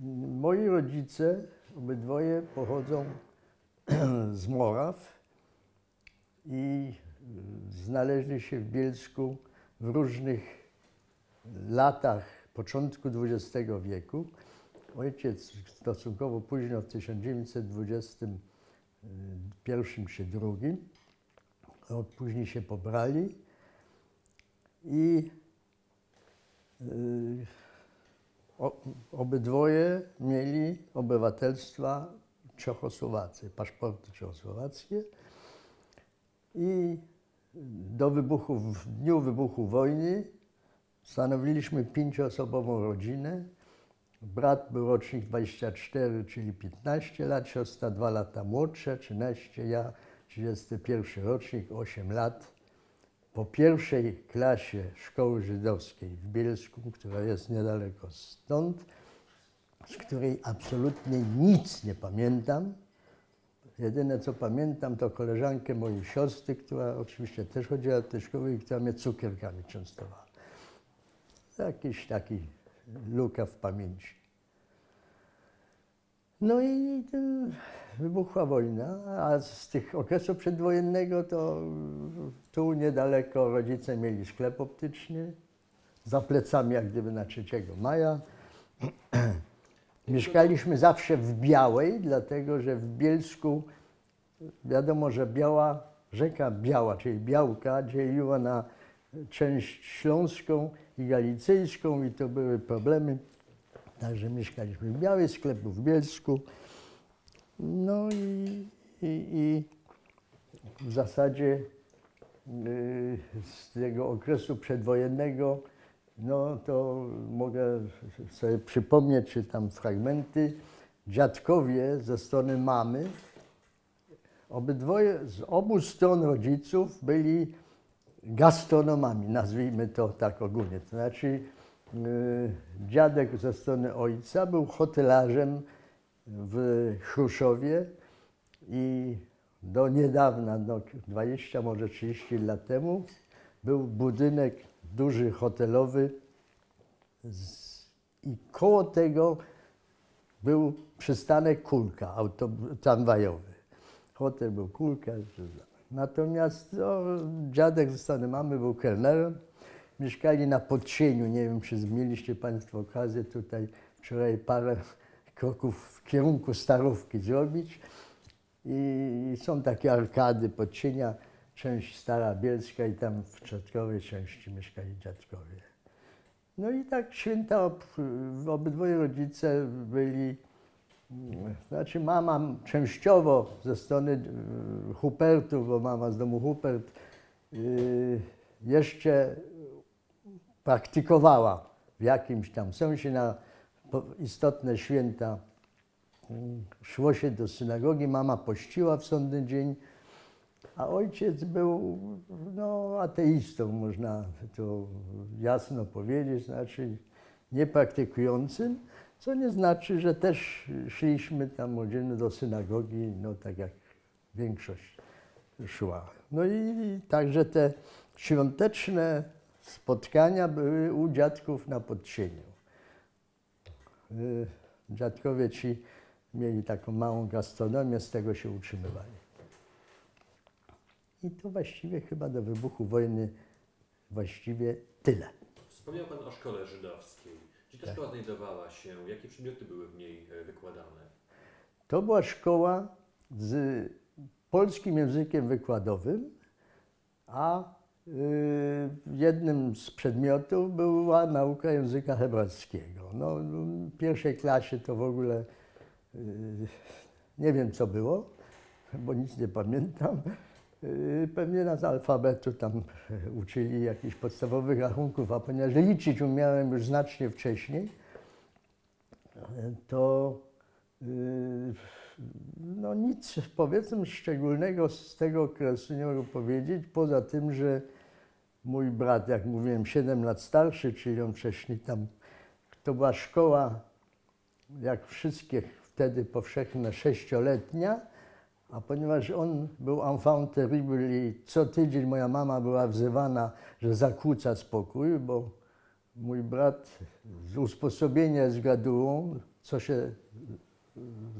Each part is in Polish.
Moi rodzice, obydwoje pochodzą z Moraw i znaleźli się w Bielsku w różnych latach początku XX wieku. Ojciec stosunkowo późno, w 1921 czy 1922, rok później się pobrali i obydwoje mieli obywatelstwa czechosłowackie, paszporty czechosłowackie i w dniu wybuchu wojny stanowiliśmy 5-osobową rodzinę. Brat był rocznik 24, czyli 15 lat, siostra 2 lata młodsza, 13, ja 31 rocznik, 8 lat. Po pierwszej klasie szkoły żydowskiej w Bielsku, która jest niedaleko stąd, z której absolutnie nic nie pamiętam. Jedyne co pamiętam to koleżankę mojej siostry, która oczywiście też chodziła do tej szkoły i która mnie cukierkami częstowała. Jakiś taki luka w pamięci. No i wybuchła wojna, a z tych okresu przedwojennego to tu niedaleko rodzice mieli sklep optyczny, za plecami jak gdyby na 3 maja. Mieszkaliśmy zawsze w Białej, dlatego że w Bielsku wiadomo, że rzeka Biała, czyli Białka, dzieliła na część śląską i galicyjską i to były problemy. Także mieszkaliśmy w Białej, sklep był w Bielsku. No i w zasadzie z tego okresu przedwojennego, no to mogę sobie przypomnieć, czy tam fragmenty. Dziadkowie ze strony mamy, obydwoje, z obu stron rodziców byli gastronomami, nazwijmy to tak ogólnie. To znaczy dziadek ze strony ojca był hotelarzem w Chruszowie i do niedawna, no 20, może 30 lat temu, był budynek duży hotelowy i koło tego był przystanek Kulka tramwajowy. Hotel był Kulka. Natomiast no, dziadek ze strony mamy był kelnerem. Mieszkali na Podsieniu. Nie wiem, czy mieliście Państwo okazję tutaj wczoraj parę kroków w kierunku Starówki zrobić. I są takie arkady Podsienia, część Stara Bielska i tam w środkowej części mieszkali dziadkowie. No i tak święta obydwoje rodzice byli, znaczy mama częściowo ze strony Hupertów, bo mama z domu Hupert jeszcze praktykowała w jakimś tam sensie na istotne święta. Szło się do synagogi, mama pościła w sądny dzień, a ojciec był no, ateistą, można to jasno powiedzieć, znaczy niepraktykującym, co nie znaczy, że też szliśmy tam młodzieży do synagogi, no tak jak większość szła. No i także te świąteczne spotkania były u dziadków na Podsieniu. Dziadkowie ci mieli taką małą gastronomię, z tego się utrzymywali. I to właściwie chyba do wybuchu wojny właściwie tyle. Wspomniał Pan o szkole żydowskiej. Gdzie ta szkoła znajdowała się? Jakie przedmioty były w niej wykładane? To była szkoła z polskim językiem wykładowym, a jednym z przedmiotów była nauka języka hebrajskiego. No, w pierwszej klasie to w ogóle nie wiem, co było, bo nic nie pamiętam. Pewnie nas alfabetu tam uczyli jakichś podstawowych rachunków, a ponieważ liczyć umiałem już znacznie wcześniej, to no nic, powiedzmy, szczególnego z tego okresu nie mogę powiedzieć, poza tym, że mój brat, jak mówiłem, 7 lat starszy, czyli on wcześniej tam, to była szkoła, jak wszystkie wtedy powszechne, 6-letnia, a ponieważ on był enfant terrible i co tydzień moja mama była wzywana, że zakłóca spokój, bo mój brat z usposobienia z gadułą, co się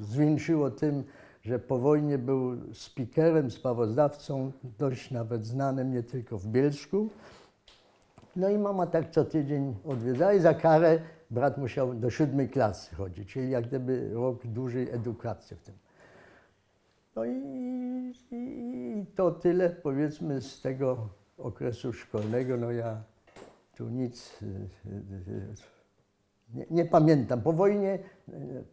zwieńczyło tym, że po wojnie był speakerem, sprawozdawcą, dość nawet znanym nie tylko w Bielsku. No i mama tak co tydzień odwiedzała i za karę brat musiał do 7. klasy chodzić, czyli jak gdyby rok dłużej edukacji w tym. No i to tyle powiedzmy z tego okresu szkolnego. No ja tu nic nie pamiętam.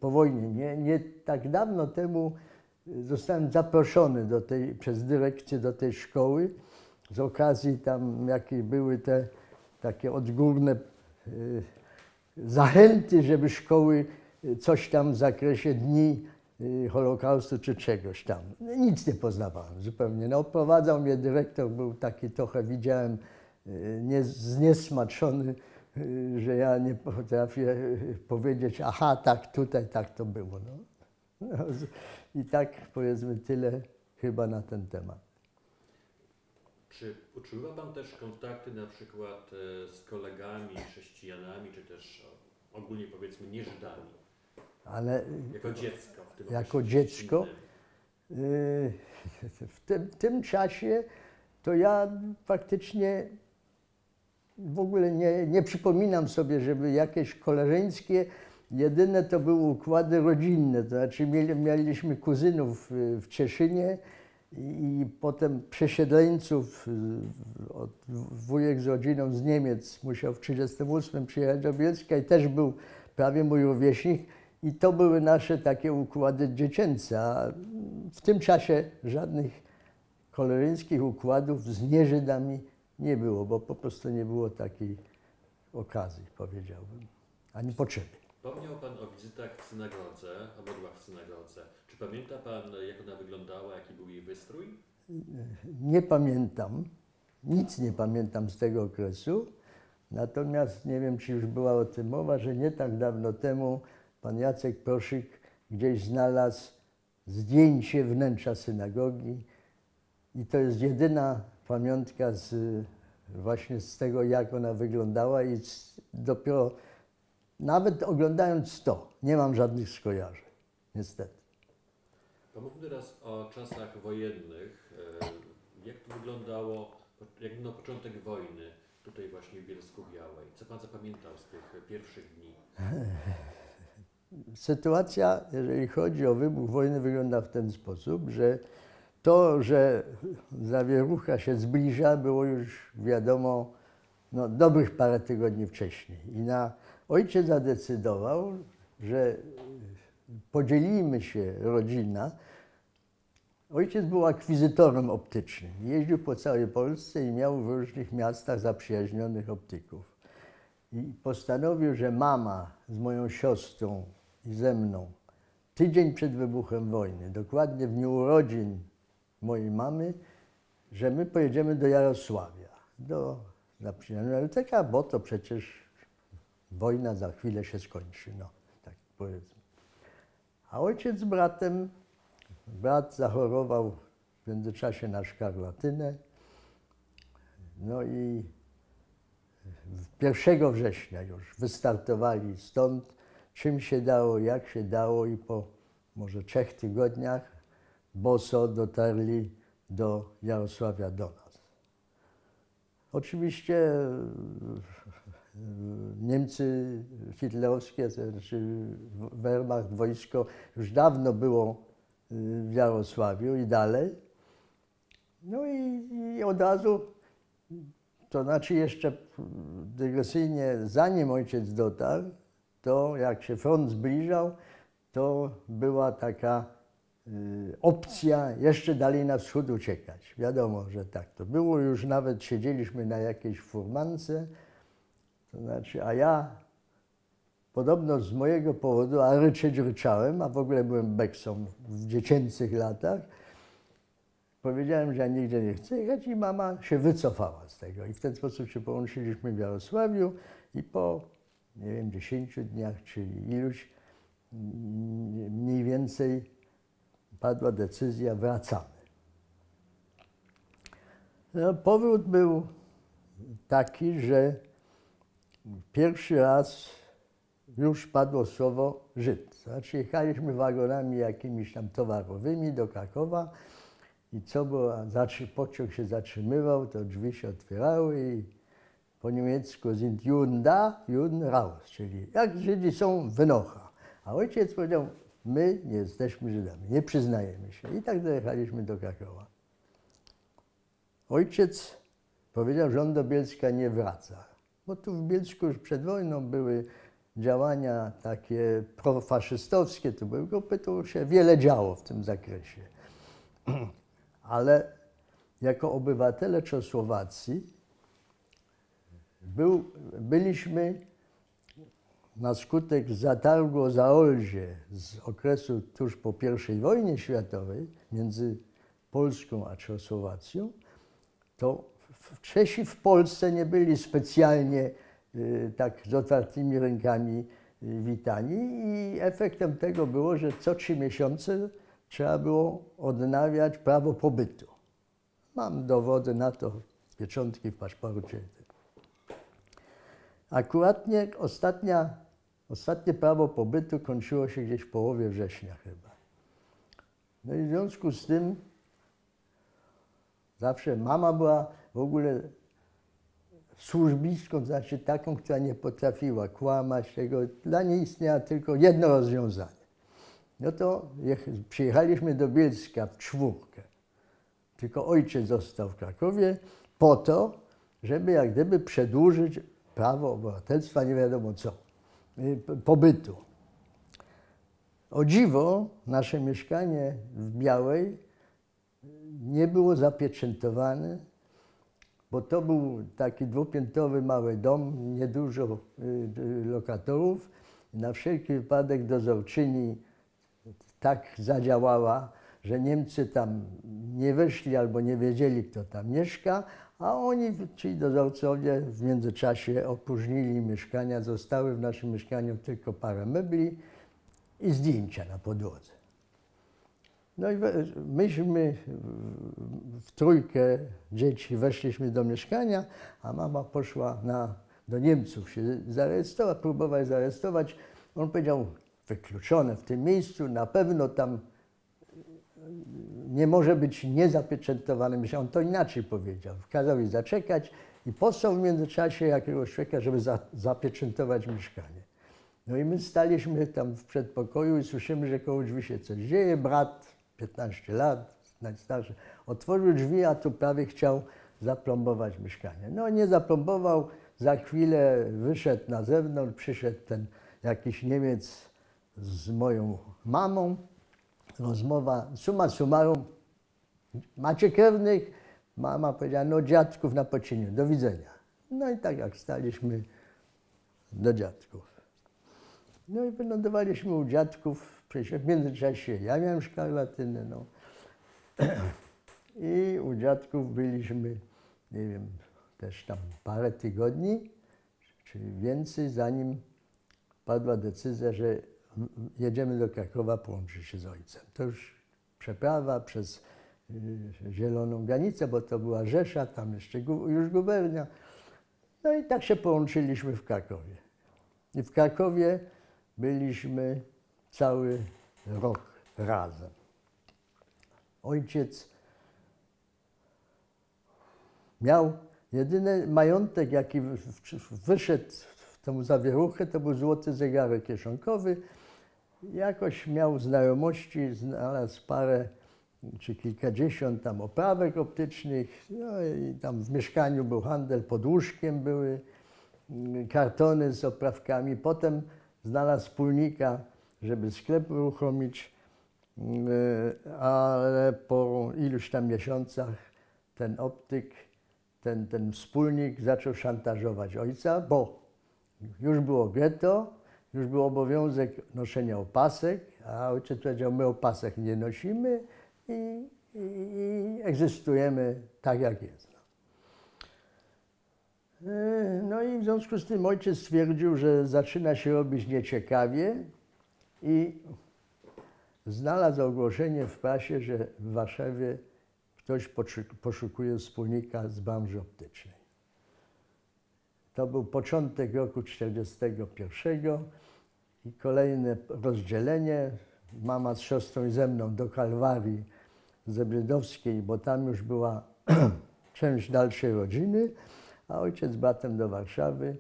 Po wojnie nie tak dawno temu zostałem zaproszony przez dyrekcję do tej szkoły z okazji tam, jakie były te takie odgórne zachęty, żeby szkoły coś tam w zakresie dni Holokaustu czy czegoś tam. Nic nie poznawałem zupełnie. No, oprowadzał mnie dyrektor, był taki trochę, widziałem, zniesmaczony, że ja nie potrafię powiedzieć, aha, tak, tutaj, tak to było. No. No, i tak powiedzmy tyle chyba na ten temat. Czy utrzymywa Pan też kontakty na przykład z kolegami chrześcijanami, czy też ogólnie powiedzmy nie Żydami? Ale jako dziecko w tym jako dziecko w tym czasie to ja faktycznie w ogóle nie przypominam sobie, żeby jakieś koleżeńskie, jedyne to były układy rodzinne, to znaczy mieliśmy kuzynów w Cieszynie i potem przesiedleńców, wujek z rodziną z Niemiec musiał w 1938 przyjechać do Bielska i też był prawie mój rówieśnik i to były nasze takie układy dziecięce, a w tym czasie żadnych koleżeńskich układów z nieżydami nie było, bo po prostu nie było takiej okazji, powiedziałbym, ani potrzeby. Wspomniał Pan o wizytach w synagodze, o modłach w synagodze. Czy pamięta Pan, jak ona wyglądała, jaki był jej wystrój? Nie pamiętam, nic nie pamiętam z tego okresu, natomiast nie wiem, czy już była o tym mowa, że nie tak dawno temu pan Jacek Proszyk gdzieś znalazł zdjęcie wnętrza synagogi i to jest jedyna pamiątka właśnie z tego, jak ona wyglądała i dopiero nawet oglądając to, nie mam żadnych skojarzeń, niestety. Pomówmy teraz o czasach wojennych. Jak to wyglądało, jak wyglądał początek wojny tutaj właśnie w Bielsku-Białej? Co Pan zapamiętał z tych pierwszych dni? Sytuacja, jeżeli chodzi o wybuch wojny, wygląda w ten sposób, że to, że zawierucha się zbliża, było już wiadomo dobrych parę tygodni wcześniej. I ojciec zadecydował, że podzielimy się, rodzina. Ojciec był akwizytorem optycznym. Jeździł po całej Polsce i miał w różnych miastach zaprzyjaźnionych optyków. I postanowił, że mama z moją siostrą i ze mną tydzień przed wybuchem wojny, dokładnie w dniu urodzin mojej mamy, że my pojedziemy do Jarosławia, do zaprzyjaźnionego LTK, bo to przecież wojna za chwilę się skończy, no tak powiedzmy. A ojciec z bratem, brat zachorował w międzyczasie na szkarlatynę, no i 1 września już wystartowali stąd, czym się dało, jak się dało i po może 3 tygodniach boso dotarli do Jarosławia do nas. Oczywiście Niemcy hitlerowskie, znaczy Wehrmacht, wojsko już dawno było w Jarosławiu i dalej. No i od razu, to znaczy jeszcze dygresyjnie, zanim ojciec dotarł, to jak się front zbliżał, to była taka opcja jeszcze dalej na wschód uciekać. Wiadomo, że tak to było. Już nawet siedzieliśmy na jakiejś furmance, to znaczy, a ja podobno z mojego powodu, a ryczeć ryczałem, a w ogóle byłem beksą w dziecięcych latach, powiedziałem, że ja nigdzie nie chcę jechać i mama się wycofała z tego. I w ten sposób się połączyliśmy w Jarosławiu i po, nie wiem, 10 dniach, czyli iluś, mniej więcej padła decyzja, wracamy. No, powód był taki, że pierwszy raz już padło słowo Żyd. Znaczy jechaliśmy wagonami jakimiś tam towarowymi do Krakowa i co było, pociąg się zatrzymywał, to drzwi się otwierały i po niemiecku sind Juden da, Juden raus, czyli jak Żydzi są, wynocha. A ojciec powiedział, my nie jesteśmy Żydami, nie przyznajemy się. I tak dojechaliśmy do Krakowa. Ojciec powiedział, że on do Bielska nie wraca, bo tu w Bielsku już przed wojną były działania takie profaszystowskie, tu były grupy, tu się wiele działo w tym zakresie. Ale jako obywatele Czechosłowacji byliśmy na skutek zatargu o Zaolzie z okresu tuż po I wojnie światowej między Polską a Czechosłowacją, to Czesi w Polsce nie byli specjalnie tak z otwartymi rękami witani i efektem tego było, że co 3 miesiące trzeba było odnawiać prawo pobytu. Mam dowody na to, pieczątki w paszporcie. Akuratnie ostatnie prawo pobytu kończyło się gdzieś w połowie września chyba. No i w związku z tym zawsze mama była w ogóle służbistką, znaczy taką, która nie potrafiła kłamać tego. Dla niej istniało tylko jedno rozwiązanie. No to przyjechaliśmy do Bielska w 4. Tylko ojciec został w Krakowie po to, żeby jak gdyby przedłużyć prawo obywatelstwa, nie wiadomo co, pobytu. O dziwo, nasze mieszkanie w Białej nie było zapieczętowane, bo to był taki dwupiętrowy mały dom, niedużo lokatorów. Na wszelki wypadek dozorczyni tak zadziałała, że Niemcy tam nie weszli albo nie wiedzieli, kto tam mieszka, a oni, ci dozorcowie, w międzyczasie opróżnili mieszkania. Zostały w naszym mieszkaniu tylko parę mebli i zdjęcia na podłodze. No i myśmy w 3 dzieci weszliśmy do mieszkania, a mama poszła do Niemców się zarejestrować, próbować zarejestrować. On powiedział, wykluczone w tym miejscu, na pewno tam nie może być niezapieczętowane. On to inaczej powiedział. Kazał jej zaczekać i posłał w międzyczasie jakiegoś człowieka, żeby zapieczętować mieszkanie. No i my staliśmy tam w przedpokoju i słyszymy, że koło drzwi się coś dzieje. Brat, 15 lat, najstarszy, otworzył drzwi, a tu prawie chciał zaplombować mieszkanie. No nie zaplombował, za chwilę wyszedł na zewnątrz, przyszedł ten jakiś Niemiec z moją mamą. Rozmowa, summa summarum, macie krewnych? Mama powiedziała, no dziadków na Pocieniu, do widzenia. No i tak jak staliśmy do dziadków. No i wylądowaliśmy u dziadków, w międzyczasie ja miałem szkarlatynę, no. I u dziadków byliśmy, nie wiem, też tam parę tygodni, czyli więcej, zanim padła decyzja, że jedziemy do Krakowa połączyć się z ojcem. To już przeprawa przez Zieloną Granicę, bo to była Rzesza, tam jeszcze już gubernia. No i tak się połączyliśmy w Krakowie. I w Krakowie byliśmy cały rok razem. Ojciec miał jedyny majątek, jaki wyszedł w tą zawieruchę, to był złoty zegarek kieszonkowy. Jakoś miał znajomości, znalazł parę czy kilkadziesiąt tam oprawek optycznych. No i tam w mieszkaniu był handel, pod łóżkiem były kartony z oprawkami. Potem znalazł wspólnika, żeby sklep uruchomić, ale po iluś tam miesiącach ten optyk, ten wspólnik zaczął szantażować ojca, bo już było getto, już był obowiązek noszenia opasek, a ojciec powiedział, my opasek nie nosimy i egzystujemy tak, jak jest. No i w związku z tym ojciec stwierdził, że zaczyna się robić nieciekawie i znalazł ogłoszenie w prasie, że w Warszawie ktoś poszukuje wspólnika z branży optycznej. To był początek roku 1941 i kolejne rozdzielenie. Mama z siostrą i ze mną do Kalwarii Zebrydowskiej, bo tam już była część dalszej rodziny, a ojciec z bratem do Warszawy.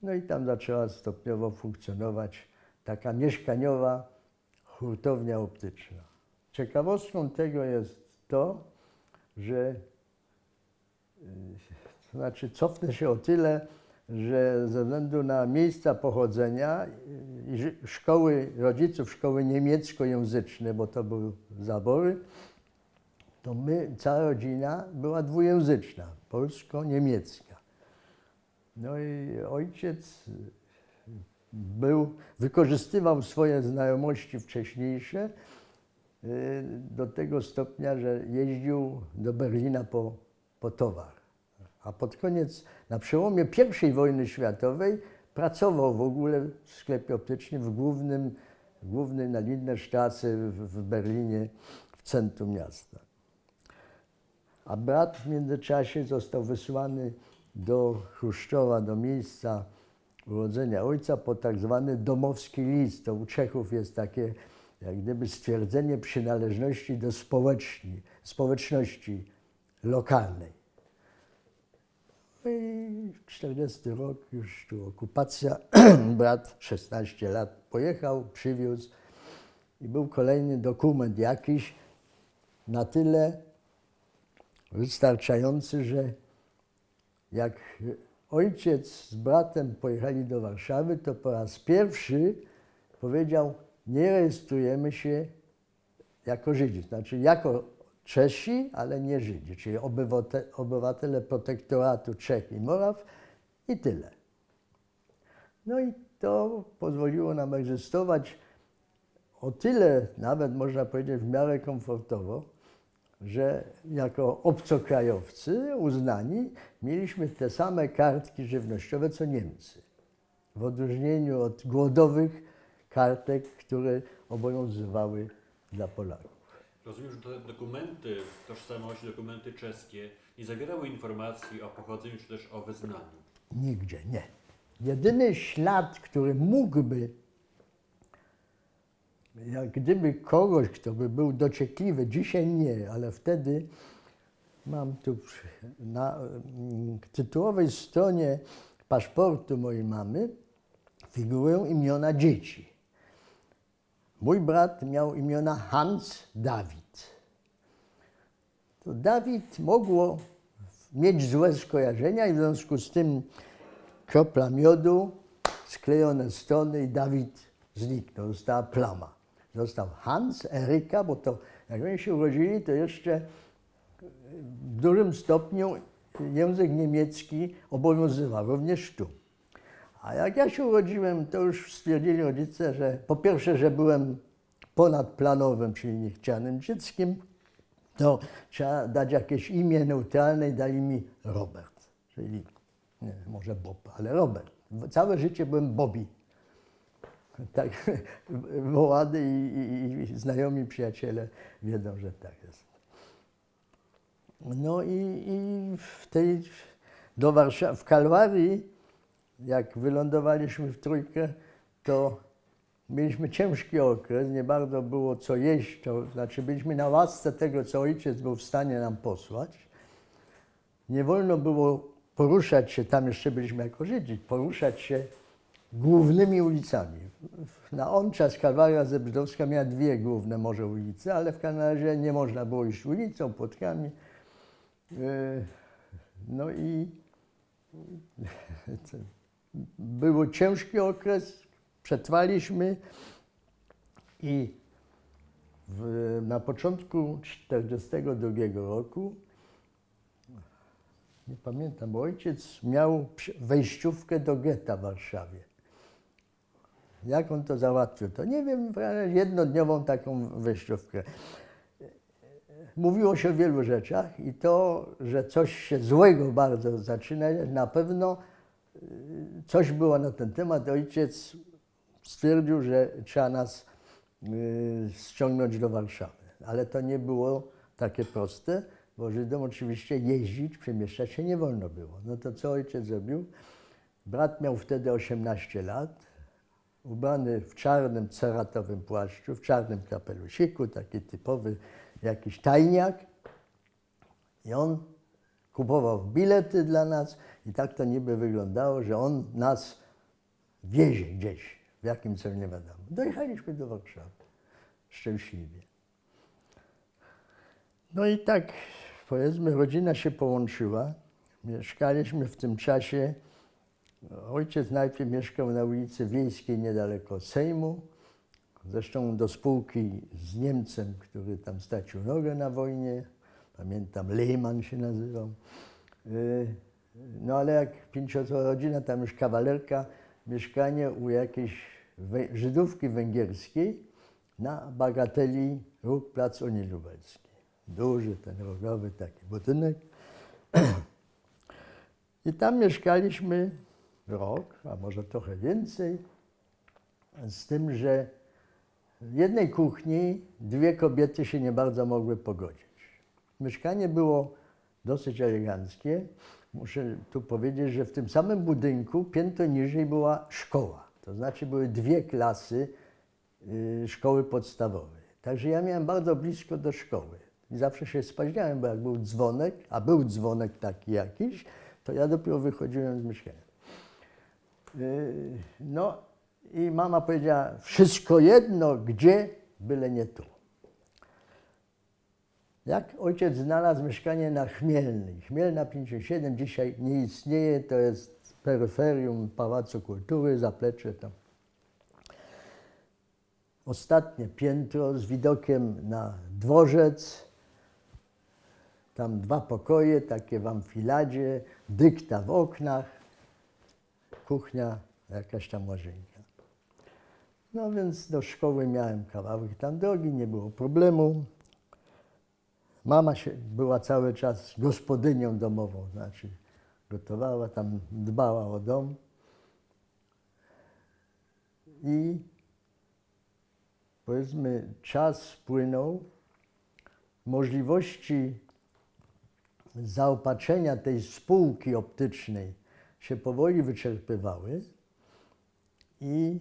No i tam zaczęła stopniowo funkcjonować taka mieszkaniowa hurtownia optyczna. Ciekawostką tego jest to, że to znaczy cofnę się o tyle, że ze względu na miejsca pochodzenia i szkoły, rodziców szkoły niemieckojęzyczne, bo to były zabory, to cała rodzina była dwujęzyczna, polsko-niemiecka. No i ojciec wykorzystywał swoje znajomości wcześniejsze do tego stopnia, że jeździł do Berlina po towar. A pod koniec, na przełomie I wojny światowej, pracował w ogóle w sklepie optycznym w głównej na Lindenstraße w Berlinie, w centrum miasta. A brat w międzyczasie został wysłany do Chruszczowa, do miejsca urodzenia ojca, po tak zwany domowski list. To u Czechów jest takie jak gdyby stwierdzenie przynależności do społeczności lokalnej. No i 40 rok, już tu okupacja, brat 16 lat pojechał, przywiózł i był kolejny dokument jakiś na tyle wystarczający, że jak ojciec z bratem pojechali do Warszawy, to po raz pierwszy powiedział: nie rejestrujemy się jako Żydzi, znaczy jako Czesi, ale nie Żydzi, czyli obywatele protektoratu Czech i Moraw i tyle. No i to pozwoliło nam egzystować o tyle, nawet można powiedzieć w miarę komfortowo, że jako obcokrajowcy uznani mieliśmy te same kartki żywnościowe co Niemcy. W odróżnieniu od głodowych kartek, które obowiązywały dla Polaków. Rozumiem, że te dokumenty tożsamości, dokumenty czeskie nie zawierały informacji o pochodzeniu czy też o wyznaniu. Nigdzie, nie. Jedyny ślad, który mógłby, jak gdyby kogoś, kto by był dociekliwy, dzisiaj nie, ale wtedy mam tu na tytułowej stronie paszportu mojej mamy figurują imiona dzieci. Mój brat miał imiona Hans Dawid. To Dawid mogło mieć złe skojarzenia i w związku z tym kropla miodu, sklejone strony i Dawid zniknął, została plama. Został Hans, Eryka, bo to jak oni się urodzili, to jeszcze w dużym stopniu język niemiecki obowiązywał, również tu. A jak ja się urodziłem, to już stwierdzili rodzice, że po pierwsze, że byłem ponadplanowym, czyli niechcianym dzieckiem, to trzeba dać jakieś imię neutralne i dali mi Robert, czyli nie, może Bob, ale Robert. Całe życie byłem Bobby. Tak wołany i znajomi przyjaciele wiedzą, że tak jest. No i do Warszawy, w Kalwarii, jak wylądowaliśmy w trójkę, to mieliśmy ciężki okres, nie bardzo było co jeść, to znaczy byliśmy na łasce tego, co ojciec był w stanie nam posłać. Nie wolno było poruszać się, tam jeszcze byliśmy jako Żydzi, poruszać się głównymi ulicami. Na on czas Kalwaria Zebrydowska miała dwie główne może ulice, ale w każdym razie nie można było iść ulicą, płotkami. No i był ciężki okres, przetrwaliśmy i na początku 1942 roku, nie pamiętam, bo ojciec miał wejściówkę do getta w Warszawie. Jak on to załatwił, to nie wiem, jednodniową taką wejściówkę. Mówiło się o wielu rzeczach i to, że coś się złego bardzo zaczyna, na pewno coś było na ten temat. Ojciec stwierdził, że trzeba nas ściągnąć do Warszawy. Ale to nie było takie proste, bo Żydom oczywiście jeździć, przemieszczać się nie wolno było. No to co ojciec zrobił? Brat miał wtedy 18 lat. ubrany w czarnym ceratowym płaszczu, w czarnym kapelusiku, taki typowy jakiś tajniak. I on kupował bilety dla nas i tak to niby wyglądało, że on nas wiezie gdzieś, w jakim celu nie wiadomo. Dojechaliśmy do Warszawy, szczęśliwie. No i tak, powiedzmy, rodzina się połączyła. Mieszkaliśmy w tym czasie, ojciec najpierw mieszkał na ulicy Wiejskiej niedaleko Sejmu, zresztą do spółki z Niemcem, który tam stracił nogę na wojnie. Pamiętam, Lehmann się nazywał. No ale jak pięcioosobowa rodzina, tam już kawalerka, mieszkanie u jakiejś Żydówki węgierskiej na Bagateli, róg plac Unii Lubelskiej. Duży, ten rogowy taki budynek. I tam mieszkaliśmy rok, a może trochę więcej, z tym, że w jednej kuchni dwie kobiety się nie bardzo mogły pogodzić. Mieszkanie było dosyć eleganckie. Muszę tu powiedzieć, że w tym samym budynku piętro niżej była szkoła. To znaczy były dwie klasy szkoły podstawowej. Także ja miałem bardzo blisko do szkoły. I zawsze się spóźniałem, bo jak był dzwonek, a był dzwonek taki jakiś, to ja dopiero wychodziłem z mieszkania. No i mama powiedziała, wszystko jedno, gdzie, byle nie tu. Jak ojciec znalazł mieszkanie na Chmielnej, Chmielna 57 dzisiaj nie istnieje, to jest peryferium Pałacu Kultury, zaplecze tam. Ostatnie piętro z widokiem na dworzec, tam dwa pokoje, takie w amfiladzie, dykta w oknach, kuchnia, jakaś tam łazienka. No więc do szkoły miałem kawałek tam drogi, nie było problemu. Mama była cały czas gospodynią domową, znaczy gotowała, tam dbała o dom. I powiedzmy, czas płynął, możliwości zaopatrzenia tej spółki optycznej się powoli wyczerpywały i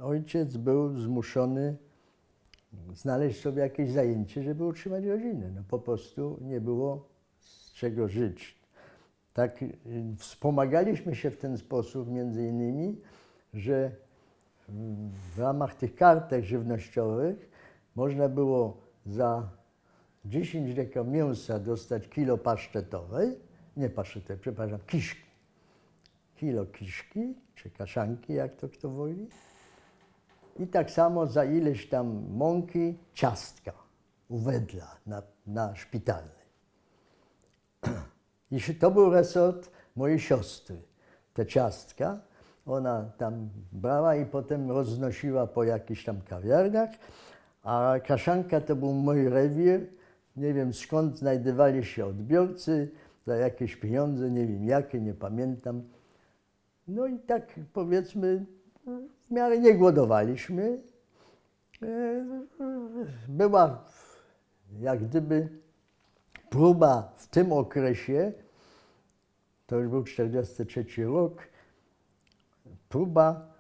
ojciec był zmuszony znaleźć sobie jakieś zajęcie, żeby utrzymać rodzinę. No po prostu nie było z czego żyć. Tak wspomagaliśmy się w ten sposób między innymi, że w ramach tych kartek żywnościowych można było za 10 deka mięsa dostać kilo pasztetowej, nie pasztetowej, przepraszam, kiszki. Kilo kiszki, czy kaszanki, jak to kto woli. I tak samo za ileś tam mąki ciastka u Wedla na Szpitalnej. I to był resort mojej siostry, te ciastka. Ona tam brała i potem roznosiła po jakichś tam kawiarniach, a kaszanka to był mój rewir. Nie wiem skąd znajdowali się odbiorcy, za jakieś pieniądze, nie wiem jakie, nie pamiętam. No i tak powiedzmy, w miarę nie głodowaliśmy. Była jak gdyby próba w tym okresie, to już był 1943 rok, próba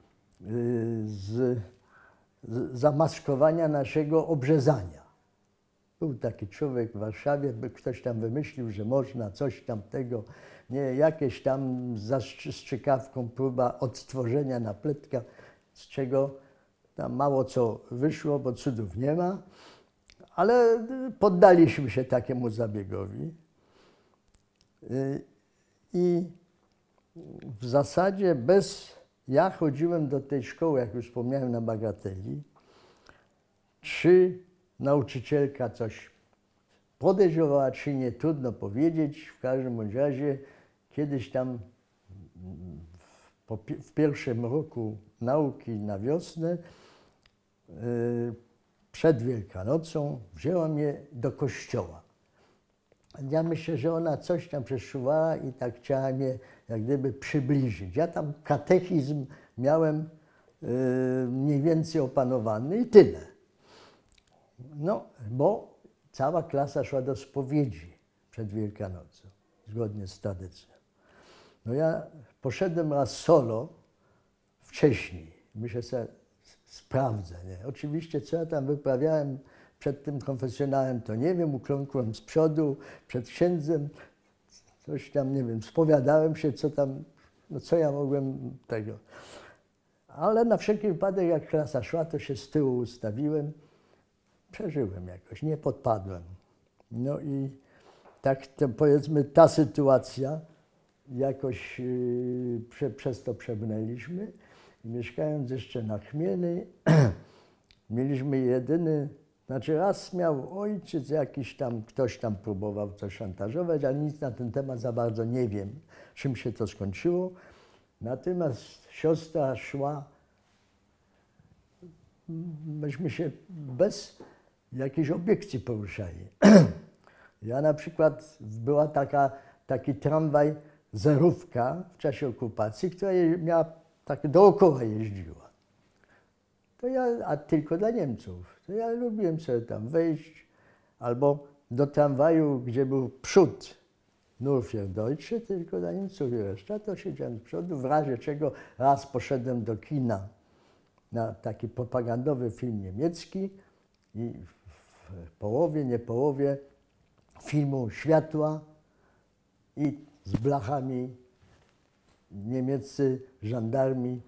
zamaskowania naszego obrzezania. Był taki człowiek w Warszawie, ktoś tam wymyślił, że można coś tamtego, nie, jakieś tam za strzykawką próba odtworzenia napletka, z czego tam mało co wyszło, bo cudów nie ma, ale poddaliśmy się takiemu zabiegowi. I w zasadzie ja chodziłem do tej szkoły, jak już wspomniałem, na Bagateli. Czy nauczycielka coś podejrzewała, czy nie, trudno powiedzieć. W każdym bądź razie kiedyś tam w pierwszym roku nauki na wiosnę, przed Wielkanocą, wzięła mnie do kościoła. Ja myślę, że ona coś tam przeszuwała i tak chciała mnie jak gdyby przybliżyć. Ja tam katechizm miałem mniej więcej opanowany i tyle. No, bo cała klasa szła do spowiedzi przed Wielkanocą, zgodnie z tradycją. No ja poszedłem raz solo wcześniej, myślę sobie, sprawdzę, nie? Oczywiście, co ja tam wyprawiałem przed tym konfesjonałem, to nie wiem, ukląkłem z przodu, przed księdzem, coś tam, nie wiem, spowiadałem się, co tam, no co ja mogłem tego. Ale na wszelki wypadek, jak klasa szła, to się z tyłu ustawiłem, przeżyłem jakoś, nie podpadłem. No i tak to, powiedzmy, ta sytuacja jakoś przez to przebrnęliśmy. I mieszkając jeszcze na Chmielnej, mieliśmy jedyny, znaczy raz miał ojciec jakiś tam, ktoś tam próbował coś szantażować, ale nic na ten temat za bardzo nie wiem, czym się to skończyło. Natomiast siostra szła, myśmy się bez jakiejś obiekcji poruszali. Ja na przykład, była taki tramwaj, zerówka w czasie okupacji, która miała tak dookoła jeździła. To ja, a tylko dla Niemców. To ja lubiłem sobie tam wejść, albo do tramwaju, gdzie był przód nur für Deutsche, tylko dla Niemców i reszta, to siedziałem z przodu. W razie czego raz poszedłem do kina na taki propagandowy film niemiecki i w połowie, nie połowie filmu Światła i z blachami niemieccy żandarmi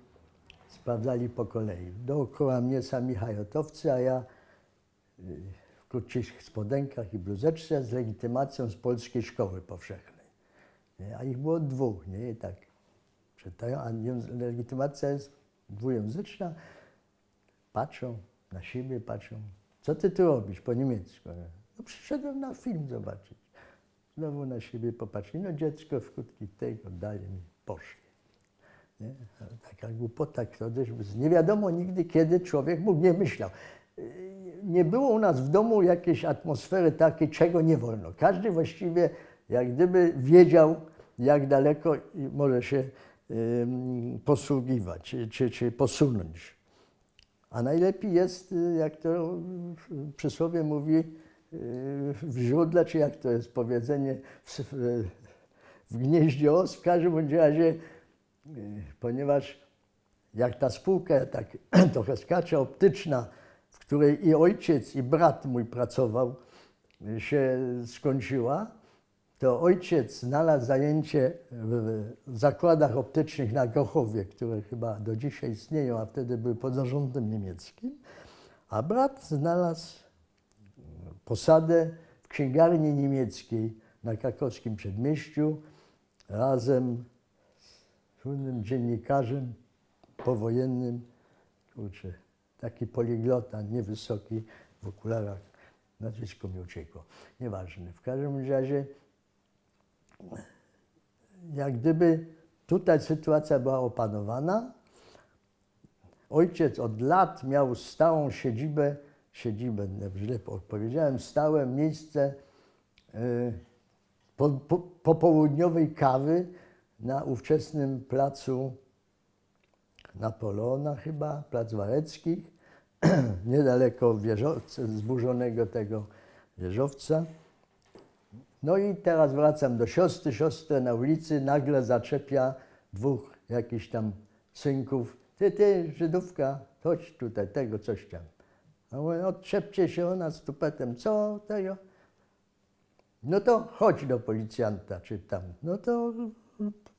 sprawdzali po kolei. Dookoła mnie sami hajotowcy, a ja w krótkich spodenkach i bluzeczce z legitymacją z Polskiej Szkoły Powszechnej. Nie? A ich było dwóch, nie? I tak czytają, a legitymacja jest dwujęzyczna. Patrzą na siebie, patrzą. Co ty tu robisz po niemiecku? No przyszedłem na film zobaczyć. Znowu na siebie popatrzyli. No dziecko w krótki tego dali mi, poszli. Nie? Taka głupota, nie wiadomo nigdy, kiedy człowiek mógł, nie myślał. Nie było u nas w domu jakiejś atmosfery takiej, czego nie wolno. Każdy właściwie jak gdyby wiedział, jak daleko może się posługiwać, czy posunąć. A najlepiej jest, jak to przysłowie mówi, w źródle, czy jak to jest powiedzenie, w gnieździe os. W każdym razie, ponieważ jak ta spółka tak trochę skacze optyczna, w której i ojciec, i brat mój pracował, się skończyła, to ojciec znalazł zajęcie w zakładach optycznych na Gochowie, które chyba do dzisiaj istnieją, a wtedy były pod zarządem niemieckim, a brat znalazł posadę w księgarni niemieckiej na krakowskim Przedmieściu razem z słynnym dziennikarzem powojennym, kurczę, taki poliglota, niewysoki, w okularach, nazwisko mi uciekło, nieważne. W każdym razie, jak gdyby tutaj sytuacja była opanowana, ojciec od lat miał stałą siedzibę, źle powiedziałem, stałe miejsce popołudniowej kawy na ówczesnym placu Napoleona chyba, Plac Wareckich, niedaleko zburzonego tego wieżowca. No i teraz wracam do siostry. Siostrę na ulicy nagle zaczepia dwóch jakichś tam synków. Ty, Żydówka, chodź tutaj, tego, coś tam. A mówię, odczepcie się, ona z tupetem, co tego? No to chodź do policjanta, czy tam. No to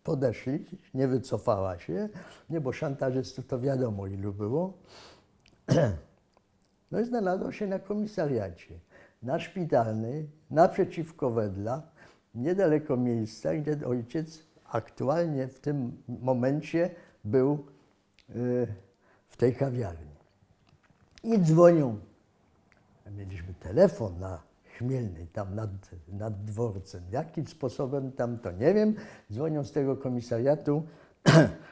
podeszli, nie wycofała się, nie, bo szantażystów to wiadomo ilu było. No i znalazło się na komisariacie, na Szpitalnej, naprzeciwko Wedla, niedaleko miejsca, gdzie ojciec aktualnie w tym momencie był w tej kawiarni. I dzwonią. Mieliśmy telefon na Chmielnej, tam nad dworcem. Jakim sposobem tam, to nie wiem. Dzwonią z tego komisariatu,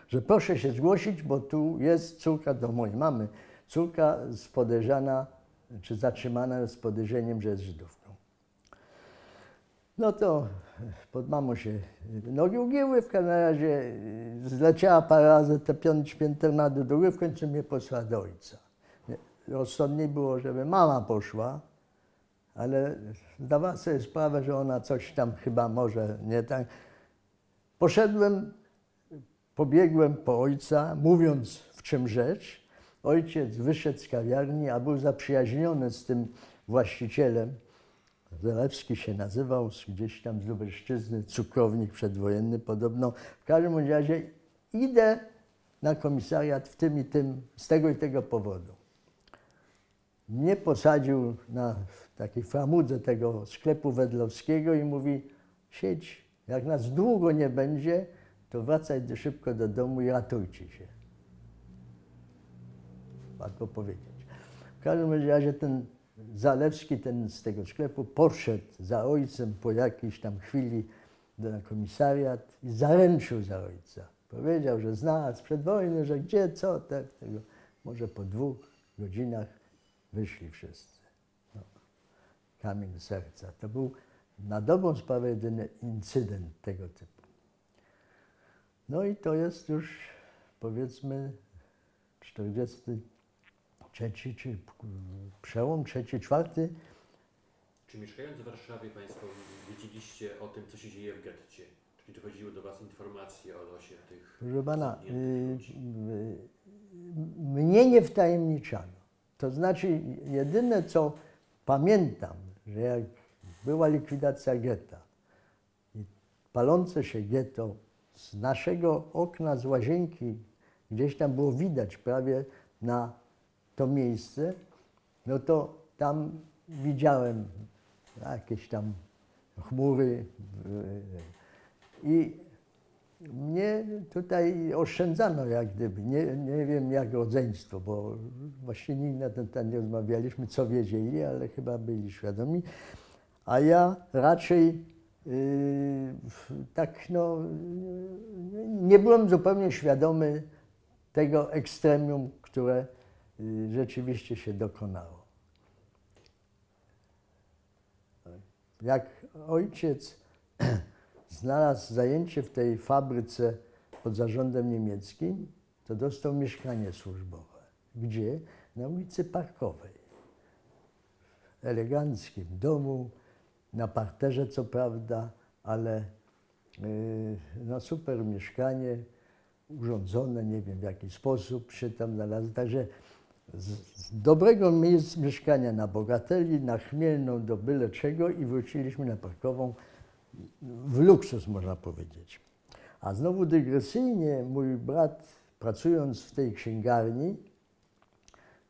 że proszę się zgłosić, bo tu jest córka do mojej mamy. Córka podejrzana, czy zatrzymana z podejrzeniem, że jest Żydówką. No to pod mamą się nogi ugięły, w każdym razie zleciała parę razy te pięternady do góry, w końcu mnie posłała do ojca. Rozsądniej było, żeby mama poszła, ale zdawała sobie sprawę, że ona coś tam chyba może nie tak. Pobiegłem po ojca, mówiąc w czym rzecz. Ojciec wyszedł z kawiarni, a był zaprzyjaźniony z tym właścicielem. Zalewski się nazywał, gdzieś tam z Lubelszczyzny, cukrownik przedwojenny podobno. W każdym razie idę na komisariat w tym i tym, z tego i tego powodu. Mnie posadził na takiej framudze tego sklepu Wedlowskiego i mówi: siedź, jak nas długo nie będzie, to wracaj szybko do domu i ratujcie się. Łatwo powiedzieć. W każdym razie ten Zalewski, ten z tego sklepu, poszedł za ojcem po jakiejś tam chwili na komisariat i zaręczył za ojca. Powiedział, że znalazł przed wojny, że gdzie, co, tego. Może po 2 godzinach wyszli wszyscy. No. Kamień serca. To był na dobrą sprawę jedyny incydent tego typu. No i to jest już, powiedzmy, 43, czy przełom 3-4. Czy mieszkając w Warszawie Państwo wiedzieliście o tym, co się dzieje w getcie? Czyli czy chodziły do Was informacje o losie tych Proszę pana, zamkniętych ludzi? mnie nie wtajemniczano. To znaczy, jedyne co pamiętam, że jak była likwidacja getta i palące się getto, z naszego okna, z łazienki, gdzieś tam było widać prawie na to miejsce, no to tam widziałem jakieś tam chmury i mnie tutaj oszczędzano jak gdyby, nie wiem jak rodzeństwo, bo właśnie nigdy na ten temat nie rozmawialiśmy, co wiedzieli, ale chyba byli świadomi, a ja raczej tak no, nie byłem zupełnie świadomy tego ekstremium, które rzeczywiście się dokonało. Jak ojciec znalazł zajęcie w tej fabryce pod zarządem niemieckim, to dostał mieszkanie służbowe. Gdzie? Na ulicy Parkowej. W eleganckim domu, na parterze co prawda, ale no super mieszkanie, urządzone, nie wiem w jaki sposób się tam znalazło. Także z dobrego mieszkania na Bogateli, na Chmielną, do byle czego i wróciliśmy na Parkową w luksus, można powiedzieć. A znowu dygresyjnie, mój brat, pracując w tej księgarni,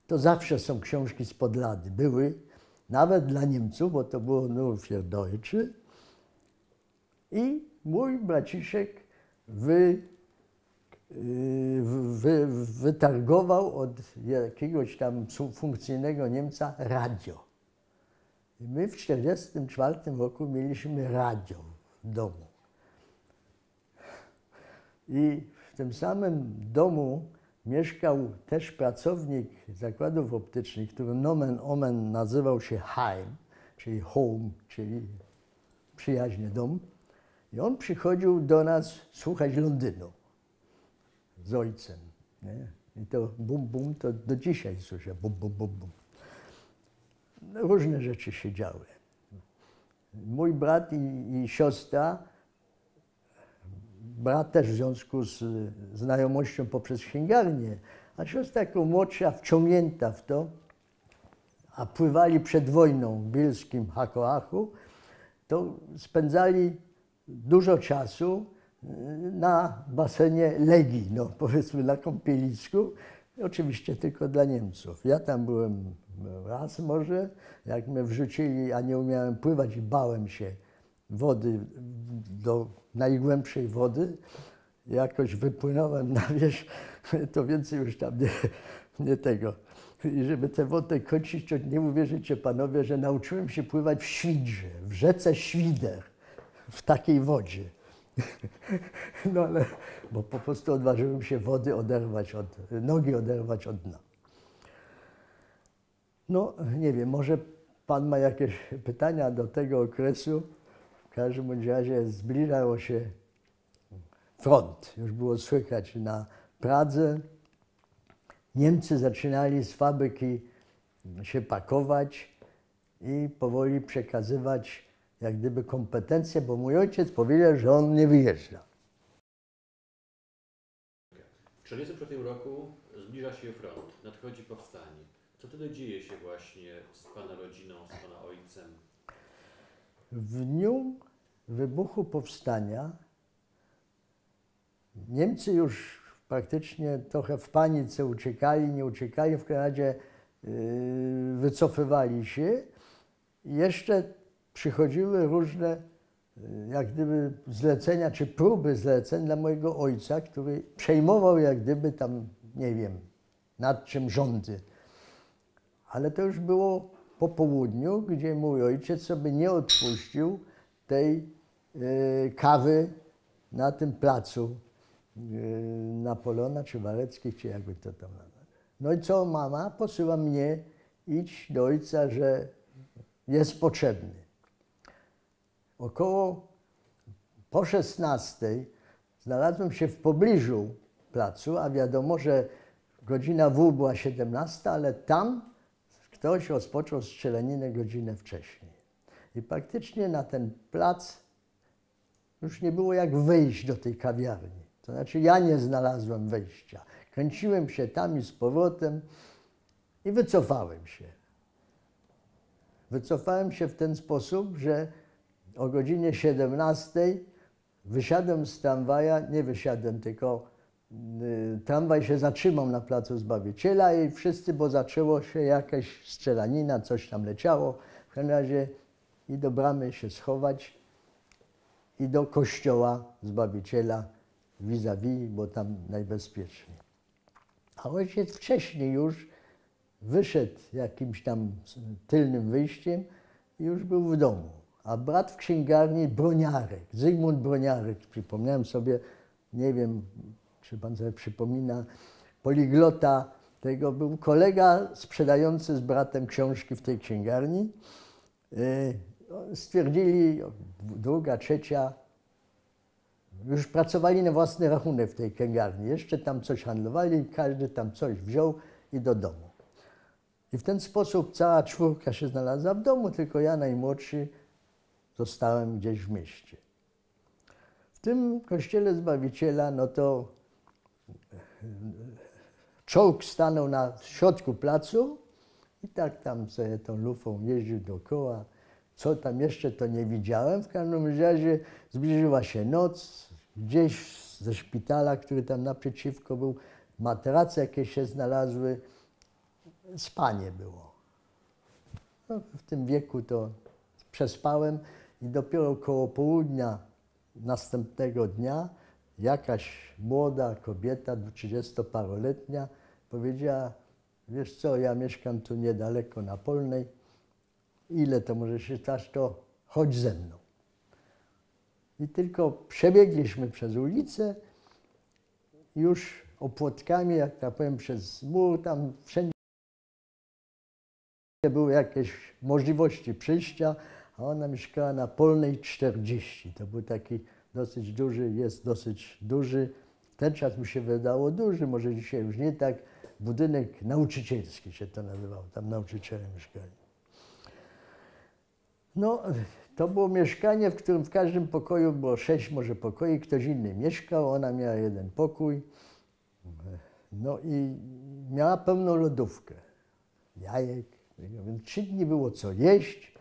to zawsze są książki z Podlady. Były, nawet dla Niemców, bo to było Nur für Deutsche. I mój braciszek wytargował od jakiegoś tam funkcyjnego Niemca radio. I my w 1944 roku mieliśmy radio w domu. I w tym samym domu mieszkał też pracownik zakładów optycznych, który nomen omen nazywał się Heim, czyli home, czyli przyjaźnie dom. I on przychodził do nas słuchać Londynu z ojcem. Nie? I to bum, bum, to do dzisiaj słyszę bum, bum, bum, bum. Różne rzeczy się działy. Mój brat i siostra, brat też w związku z znajomością poprzez księgarnię, a siostra jako młodsza, wciągnięta w to, a pływali przed wojną w bielskim Hakoachu, to spędzali dużo czasu na basenie Legii, no powiedzmy na kąpielisku, oczywiście tylko dla Niemców. Ja tam byłem raz może, jak mnie wrzucili, a nie umiałem pływać i bałem się wody, do najgłębszej wody, jakoś wypłynąłem na wierzch, to więcej już tam nie tego. I żeby tę wodę kończyć, to nie uwierzycie panowie, że nauczyłem się pływać w Świdrze, w rzece Świder, w takiej wodzie. No ale, bo po prostu odważyłem się wody oderwać nogi oderwać od dna. No nie wiem, może pan ma jakieś pytania do tego okresu. W każdym razie zbliżało się front. Już było słychać na Pradze. Niemcy zaczynali z fabryki się pakować i powoli przekazywać jak gdyby kompetencje, bo mój ojciec powiedział, że on nie wyjeżdża. W 1944 roku zbliża się front, nadchodzi powstanie. Co wtedy dzieje się właśnie z Pana rodziną, z Pana ojcem? W dniu wybuchu powstania Niemcy już praktycznie trochę w panice uciekali, nie uciekali, w każdym razie wycofywali się. I jeszcze przychodziły różne jak gdyby zlecenia, czy próby zleceń dla mojego ojca, który przejmował jak gdyby tam, nie wiem, nad czym rządy. Ale to już było po południu, gdzie mój ojciec sobie nie odpuścił tej kawy na tym placu Napoleona, czy Wareckich, czy jakby to tam nazwać. No i co, mama posyła mnie, idź do ojca, że jest potrzebny. Po 16 znalazłem się w pobliżu placu, a wiadomo, że godzina W była 17, ale tam ktoś rozpoczął strzelaninę godzinę wcześniej. I praktycznie na ten plac już nie było jak wejść do tej kawiarni. To znaczy ja nie znalazłem wejścia. Kręciłem się tam i z powrotem i wycofałem się. Wycofałem się w ten sposób, że o godzinie 17 wysiadłem z tramwaja, nie wysiadłem, tylko tramwaj się zatrzymał na Placu Zbawiciela i wszyscy, bo zaczęło się jakaś strzelanina, coś tam leciało. W każdym razie i do bramy się schować i do kościoła Zbawiciela vis-a-vis, bo tam najbezpieczniej. A ojciec wcześniej już wyszedł jakimś tam tylnym wyjściem i już był w domu. A brat w księgarni Broniarek, Zygmunt Broniarek, przypomniałem sobie, nie wiem, czy pan sobie przypomina, poliglota tego, był kolega sprzedający z bratem książki w tej księgarni. Stwierdzili, druga, trzecia, już pracowali na własny rachunek w tej księgarni. Jeszcze tam coś handlowali, każdy tam coś wziął i do domu. I w ten sposób cała czwórka się znalazła w domu, tylko ja najmłodszy zostałem gdzieś w mieście. W tym kościele Zbawiciela, no to czołg stanął na środku placu i tak tam sobie tą lufą jeździł dookoła. Co tam jeszcze, to nie widziałem. W każdym razie zbliżyła się noc. Gdzieś ze szpitala, który tam naprzeciwko był, matrace jakieś się znalazły. Spanie było. No, w tym wieku to przespałem i dopiero koło południa następnego dnia jakaś młoda kobieta, 30-paroletnia, powiedziała: wiesz co, ja mieszkam tu niedaleko na Polnej, ile to może się stać, to chodź ze mną. I tylko przebiegliśmy przez ulicę, już opłotkami, jak tak powiem, przez mur, tam wszędzie były jakieś możliwości przyjścia, a ona mieszkała na Polnej 40. To był taki dosyć duży, jest dosyć duży, w ten czas mi się wydało duży, może dzisiaj już nie tak, budynek nauczycielski się to nazywało, tam nauczyciele mieszkali. No, to było mieszkanie, w którym w każdym pokoju było 6 może pokoi, ktoś inny mieszkał, ona miała jeden pokój. No i miała pełną lodówkę, jajek, więc 3 dni było co jeść,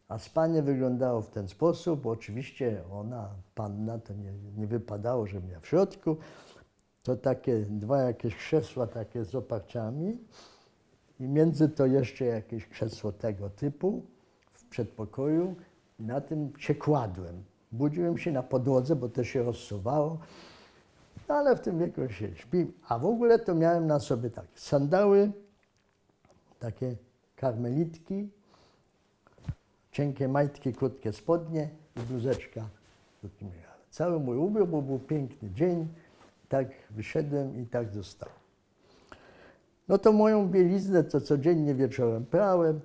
a spanie wyglądało w ten sposób, bo oczywiście ona, panna, to nie wypadało, że miała w środku, to takie 2 jakieś krzesła takie z oparciami i między to jeszcze jakieś krzesło tego typu w przedpokoju i na tym się kładłem. Budziłem się na podłodze, bo to się rozsuwało, no ale w tym wieku się śpi. A w ogóle to miałem na sobie tak sandały, takie karmelitki, cienkie majtki, krótkie spodnie i bluzeczka. Cały mój ubiór, bo był piękny dzień, tak wyszedłem i tak zostałem. No to moją bieliznę to codziennie wieczorem prałem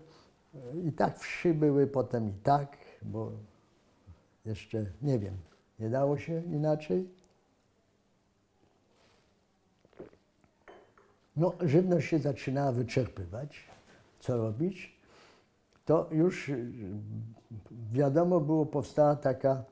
i tak wszy były potem i tak, bo jeszcze nie wiem, nie dało się inaczej. No, żywność się zaczynała wyczerpywać. Co robić? To już wiadomo było, powstała taka,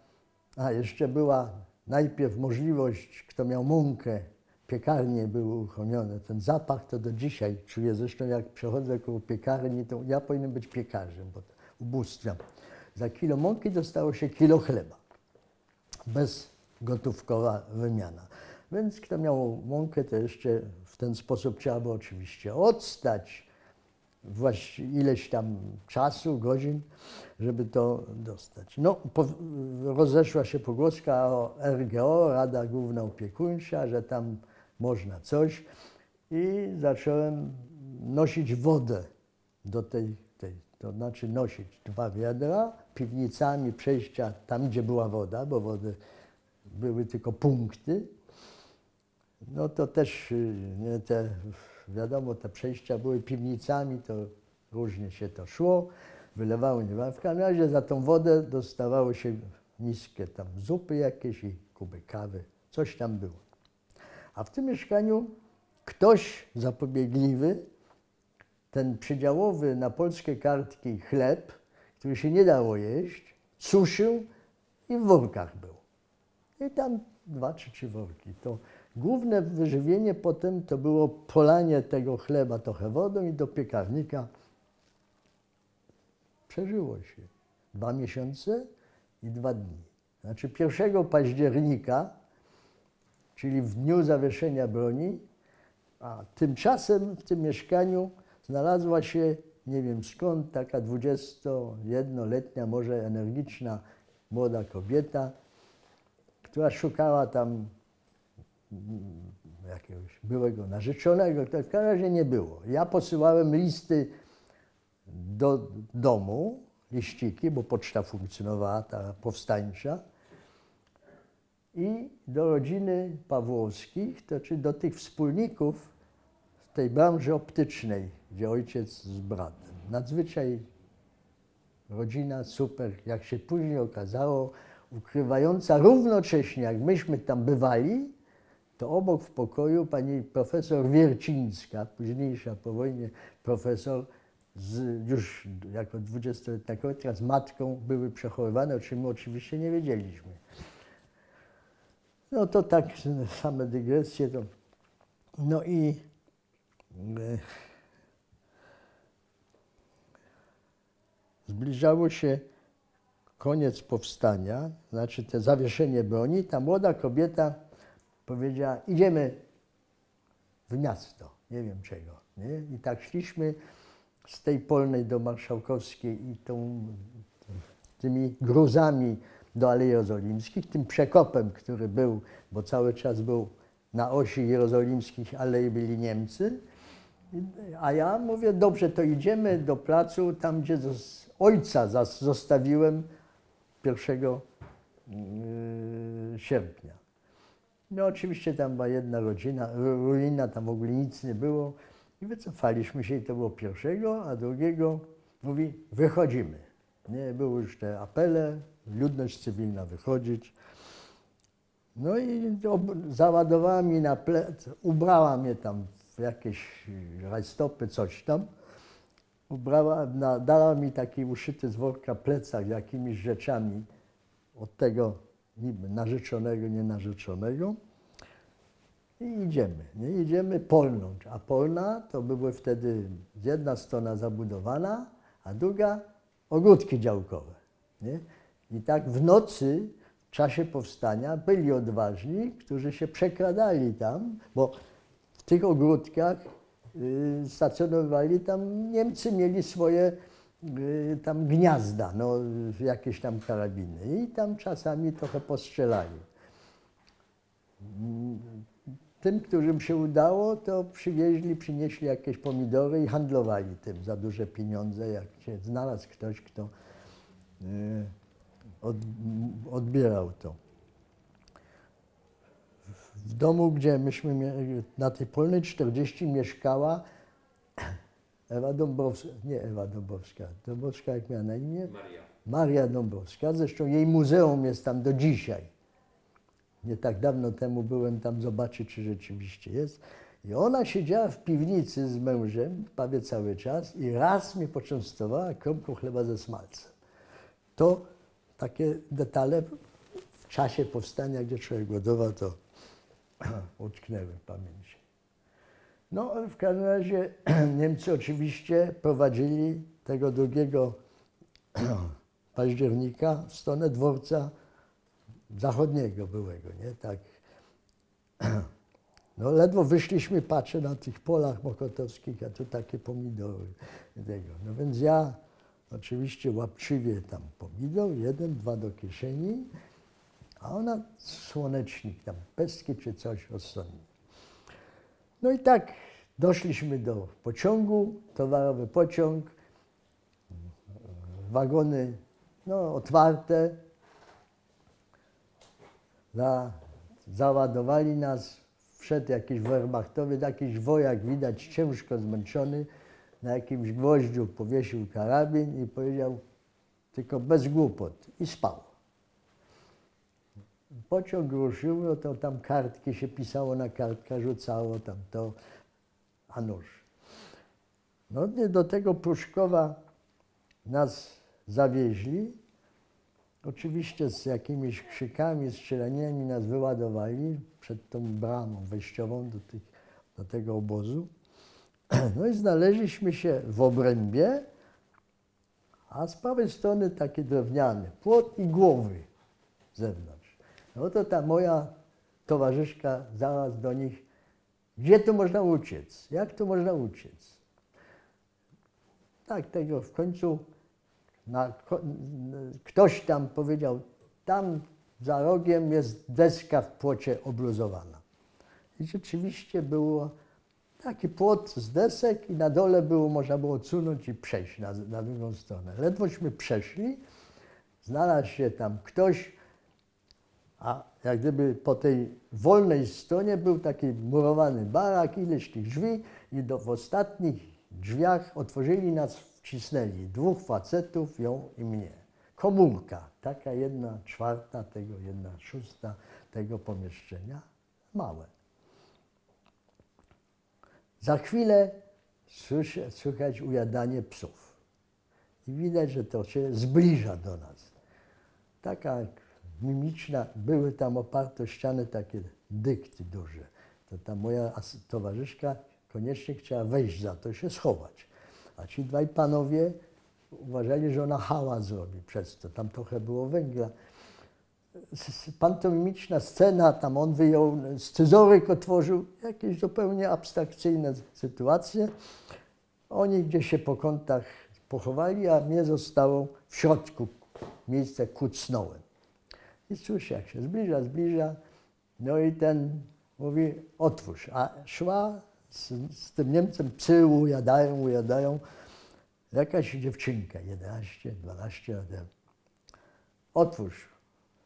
jeszcze była najpierw możliwość, kto miał mąkę, piekarnie były uruchomione. Ten zapach to do dzisiaj czuję. Zresztą jak przechodzę koło piekarni, to ja powinien być piekarzem, bo ubóstwiam. Za kilo mąki dostało się kilo chleba. Bezgotówkowa wymiana. Więc kto miał mąkę, to jeszcze w ten sposób trzeba było oczywiście odstać ileś tam czasu, godzin, żeby to dostać. No, rozeszła się pogłoska o RGO, Rada Główna Opiekuńcza, że tam można coś i zacząłem nosić wodę do to znaczy nosić 2 wiadra, piwnicami przejścia tam, gdzie była woda, bo wody były tylko punkty. No to też nie wiadomo, te przejścia były piwnicami, to różnie się to szło, wylewało, nie w każdym razie za tą wodę dostawało się niskie tam zupy jakieś i kubek kawy, coś tam było. A w tym mieszkaniu ktoś zapobiegliwy, ten przydziałowy na polskie kartki chleb, który się nie dało jeść, suszył i w workach był. I tam 2 czy 3 worki. To główne wyżywienie potem to było polanie tego chleba trochę wodą i do piekarnika. Przeżyło się 2 miesiące i 2 dni. Znaczy 1 października, czyli w dniu zawieszenia broni, a tymczasem w tym mieszkaniu znalazła się, nie wiem skąd, taka 21-letnia, może energiczna młoda kobieta, która szukała tam jakiegoś byłego narzeczonego, to w każdym razie nie było. Ja posyłałem listy do domu, liściki, bo poczta funkcjonowała, ta powstańcza, i do rodziny Pawłowskich, to czy do tych wspólników z tej branży optycznej, gdzie ojciec z bratem. Nadzwyczaj rodzina super, jak się później okazało, ukrywająca równocześnie, jak myśmy tam bywali, to obok w pokoju pani profesor Wiercińska, późniejsza po wojnie profesor, już jako 20-letnia kobieta, z matką były przechowywane, o czym my oczywiście nie wiedzieliśmy. No to tak, same dygresje. To. No i zbliżało się koniec powstania, znaczy to zawieszenie broni. Ta młoda kobieta powiedziała, idziemy w miasto, nie wiem czego. Nie? I tak szliśmy z tej Polnej do Marszałkowskiej i tymi gruzami do Alei Jerozolimskich, tym przekopem, który był, bo cały czas był na osi jerozolimskich alei byli Niemcy. A ja mówię, dobrze, to idziemy do placu, tam gdzie ojca zostawiłem 1 sierpnia. No oczywiście tam była jedna ruina, tam w ogóle nic nie było. I wycofaliśmy się i to było 1, a 2 mówi, wychodzimy. Nie, były już te apele, ludność cywilna wychodzić. No i załadowała mi na plec, ubrała mnie tam w jakieś rajstopy, coś tam. Dała mi taki uszyty z worka plecak z jakimiś rzeczami od tego niby narzeczonego, nienarzeczonego. I idziemy, nie? Idziemy Polną, a Polna to były wtedy jedna strona zabudowana, a druga ogródki działkowe. Nie? I tak w nocy, w czasie powstania, byli odważni, którzy się przekradali tam, bo w tych ogródkach stacjonowali tam, Niemcy mieli swoje tam gniazda, no, jakieś tam karabiny i tam czasami trochę postrzelali. Tym, którym się udało, to przynieśli jakieś pomidory i handlowali tym za duże pieniądze, jak się znalazł ktoś, kto odbierał to. W domu, gdzie myśmy mieli, na tej Polnej 40 mieszkała Ewa Dąbrowska, nie Ewa Dąbrowska, Dąbrowska jak miała na imię? Maria Dąbrowska, zresztą jej muzeum jest tam do dzisiaj. Nie tak dawno temu byłem tam zobaczyć, czy rzeczywiście jest. I ona siedziała w piwnicy z mężem prawie cały czas i raz mnie poczęstowała kromką chleba ze smalcem. To takie detale w czasie powstania, gdzie człowiek głodował, to utknęły w pamięci. No, ale w każdym razie Niemcy oczywiście prowadzili tego 2 października w stronę dworca zachodniego byłego, nie? Tak. No ledwo wyszliśmy, patrzę na tych polach mokotowskich, a tu takie pomidory. Tego. No więc ja oczywiście łapczywie tam pomidor, 1, 2 do kieszeni, a ona słonecznik, tam pestki czy coś rozsądnie. No i tak doszliśmy do pociągu, towarowy pociąg, wagony no, otwarte, załadowali nas, wszedł jakiś wehrmachtowiec, jakiś wojak, widać ciężko zmęczony, na jakimś gwoździu powiesił karabin i powiedział tylko bez głupot i spał. Pociąg ruszył, no to tam kartki się pisało na kartkach, rzucało tam to, a nóż. No do tego Pruszkowa nas zawieźli. Oczywiście z jakimiś krzykami, strzelaniami nas wyładowali przed tą bramą wejściową do tego obozu. No i znaleźliśmy się w obrębie, a z prawej strony takie drewniane, płot i głowy z zewnątrz. No to ta moja towarzyszka zaraz do nich, gdzie tu można uciec? Jak tu można uciec? Tak, tego w końcu ktoś tam powiedział, tam za rogiem jest deska w płocie obluzowana. I rzeczywiście było taki płot z desek i na dole można było odsunąć i przejść na drugą stronę. Ledwośmy przeszli, znalazł się tam ktoś, a jak gdyby po tej wolnej stronie był taki murowany barak, ileś tych drzwi i w ostatnich drzwiach otworzyli nas, wcisnęli 2 facetów, ją i mnie. Komórka, taka 1/4 tego, 1/6 tego pomieszczenia, małe. Za chwilę słychać ujadanie psów i widać, że to się zbliża do nas. Taka mimiczna, były tam oparte o ścianę takie dykty duże. To ta moja towarzyszka koniecznie chciała wejść za to, się schować. A ci 2 panowie uważali, że ona hałas zrobi przez to. Tam trochę było węgla. Pantomimiczna scena, tam on wyjął, scyzoryk otworzył, jakieś zupełnie abstrakcyjne sytuacje. Oni gdzieś się po kątach pochowali, a mnie zostało w środku miejsce, kucnąłem. I słyszę, jak się zbliża, no i ten mówi, otwórz. A szła z tym Niemcem, psy ujadają. Jakaś dziewczynka, 11, 12 lat. Otwórz.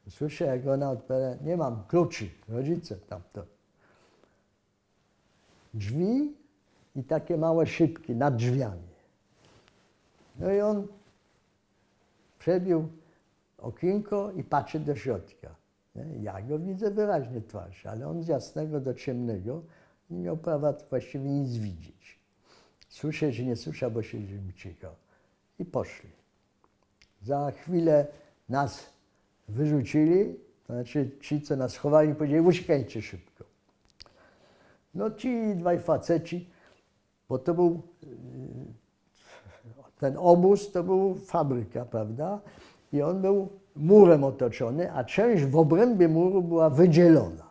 Słyszę, jak ona odpowiada, nie mam kluczy, rodzice tamto. Drzwi i takie małe szybki nad drzwiami. No i on przebił okienko i patrzy do środka. Ja go widzę wyraźnie twarz, ale on z jasnego do ciemnego nie miał prawa właściwie nic widzieć. Słyszę, że nie słyszę, bo siedzimy cicho. I poszli. Za chwilę nas wyrzucili, to znaczy ci, co nas chowali, powiedzieli, uciekajcie szybko. No ci 2 faceci, bo to był, ten obóz to był fabryka, prawda? I on był murem otoczony, a część w obrębie muru była wydzielona.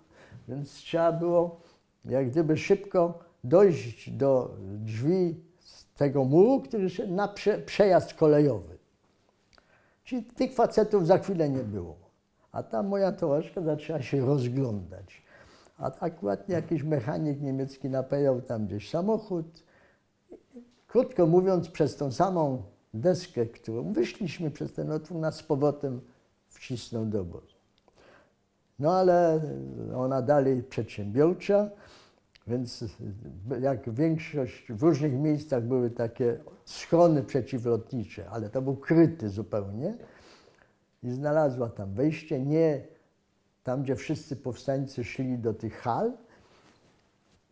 Więc trzeba było jak gdyby szybko dojść do drzwi z tego muru, który na przejazd kolejowy. Czyli tych facetów za chwilę nie było. A ta moja towarzyszka zaczęła się rozglądać. A akurat jakiś mechanik niemiecki napędzał tam gdzieś samochód. Krótko mówiąc, przez tą samą deskę, którą wyszliśmy przez ten otwór, nas z powrotem wcisnął do obozu. No ale ona dalej przedsiębiorcza, więc jak większość, w różnych miejscach były takie schrony przeciwlotnicze, ale to był kryty zupełnie i znalazła tam wejście, nie tam, gdzie wszyscy powstańcy szli do tych hal,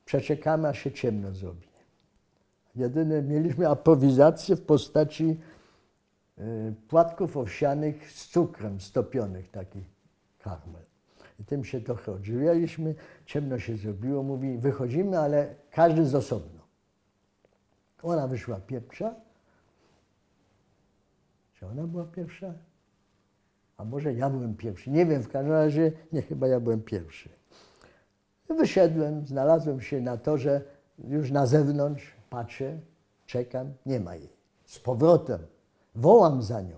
przeczekamy, aż się ciemno zrobi. Jedyne mieliśmy aprowizację w postaci płatków owsianych z cukrem stopionych, taki karmel. I tym się trochę odżywialiśmy, ciemno się zrobiło, mówi, wychodzimy, ale każdy z osobno. Ona wyszła pierwsza. Czy ona była pierwsza? A może ja byłem pierwszy? Nie wiem, w każdym razie, nie, chyba ja byłem pierwszy. Wyszedłem, znalazłem się na torze, już na zewnątrz, patrzę, czekam, nie ma jej. Z powrotem wołam za nią.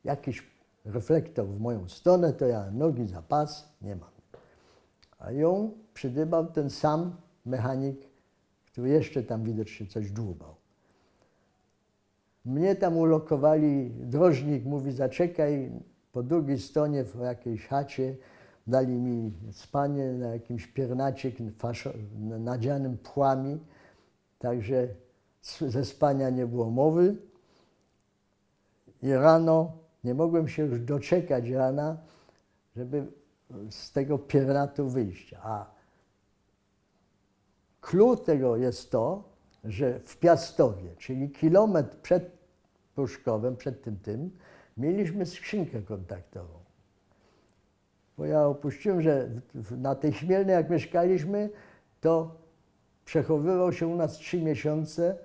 Jakiś reflektor w moją stronę, to ja nogi za pas, nie mam. A ją przydybał ten sam mechanik, który jeszcze tam widocznie coś dłubał. Mnie tam ulokowali, drożnik mówi, zaczekaj po drugiej stronie w jakiejś chacie, dali mi spanie na jakimś piernacie nadzianym płami, także ze spania nie było mowy. I rano, nie mogłem się już doczekać rana, żeby z tego piernatu wyjść. A clue tego jest to, że w Piastowie, czyli kilometr przed Pruszkowem, przed tym, mieliśmy skrzynkę kontaktową. Bo ja opuściłem, że na tej Chmielnej, jak mieszkaliśmy, to przechowywał się u nas 3 miesiące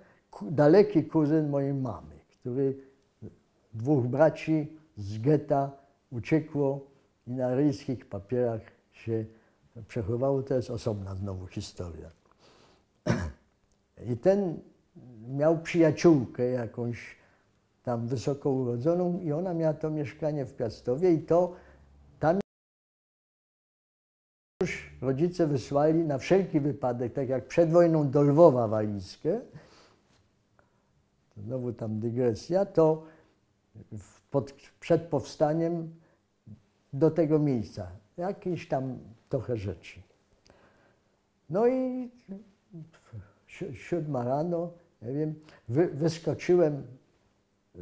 daleki kuzyn mojej mamy, który 2 braci z getta uciekło i na ryjskich papierach się przechowało. To jest osobna znowu historia. I ten miał przyjaciółkę jakąś tam wysoko urodzoną i ona miała to mieszkanie w Piastowie i to tam już rodzice wysłali na wszelki wypadek, tak jak przed wojną do Lwowa walizkę, to znowu tam dygresja, to przed powstaniem do tego miejsca, jakieś tam trochę rzeczy. No i 7 rano, nie wiem, wyskoczyłem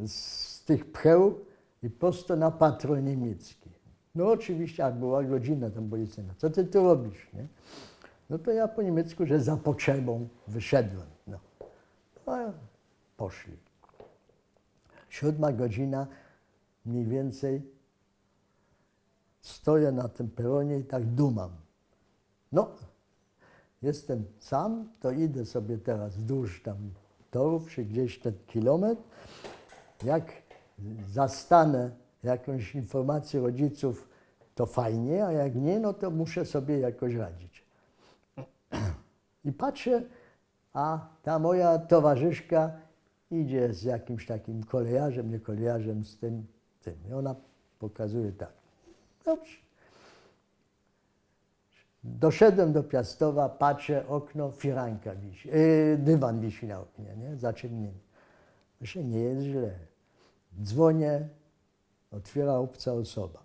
z tych pcheł i prosto na patrol niemiecki. No oczywiście, a była godzina tam policyjna. Co ty tu robisz, nie? No to ja po niemiecku, że za potrzebą wyszedłem. No. A poszli. 7 godzina mniej więcej stoję na tym peronie i tak dumam. No, jestem sam, to idę sobie teraz wzdłuż tam torów, czy gdzieś ten kilometr. Jak zastanę jakąś informację rodziców, to fajnie, a jak nie, no to muszę sobie jakoś radzić. I patrzę, a ta moja towarzyszka idzie z jakimś takim kolejarzem, nie kolejarzem, z tym. I ona pokazuje tak. Dobrze. Doszedłem do Piastowa, patrzę, okno, firanka wisi, dywan wisi na oknie, nie? Zaciemnienie. Myślę, nie jest źle. Dzwonię, otwiera obca osoba.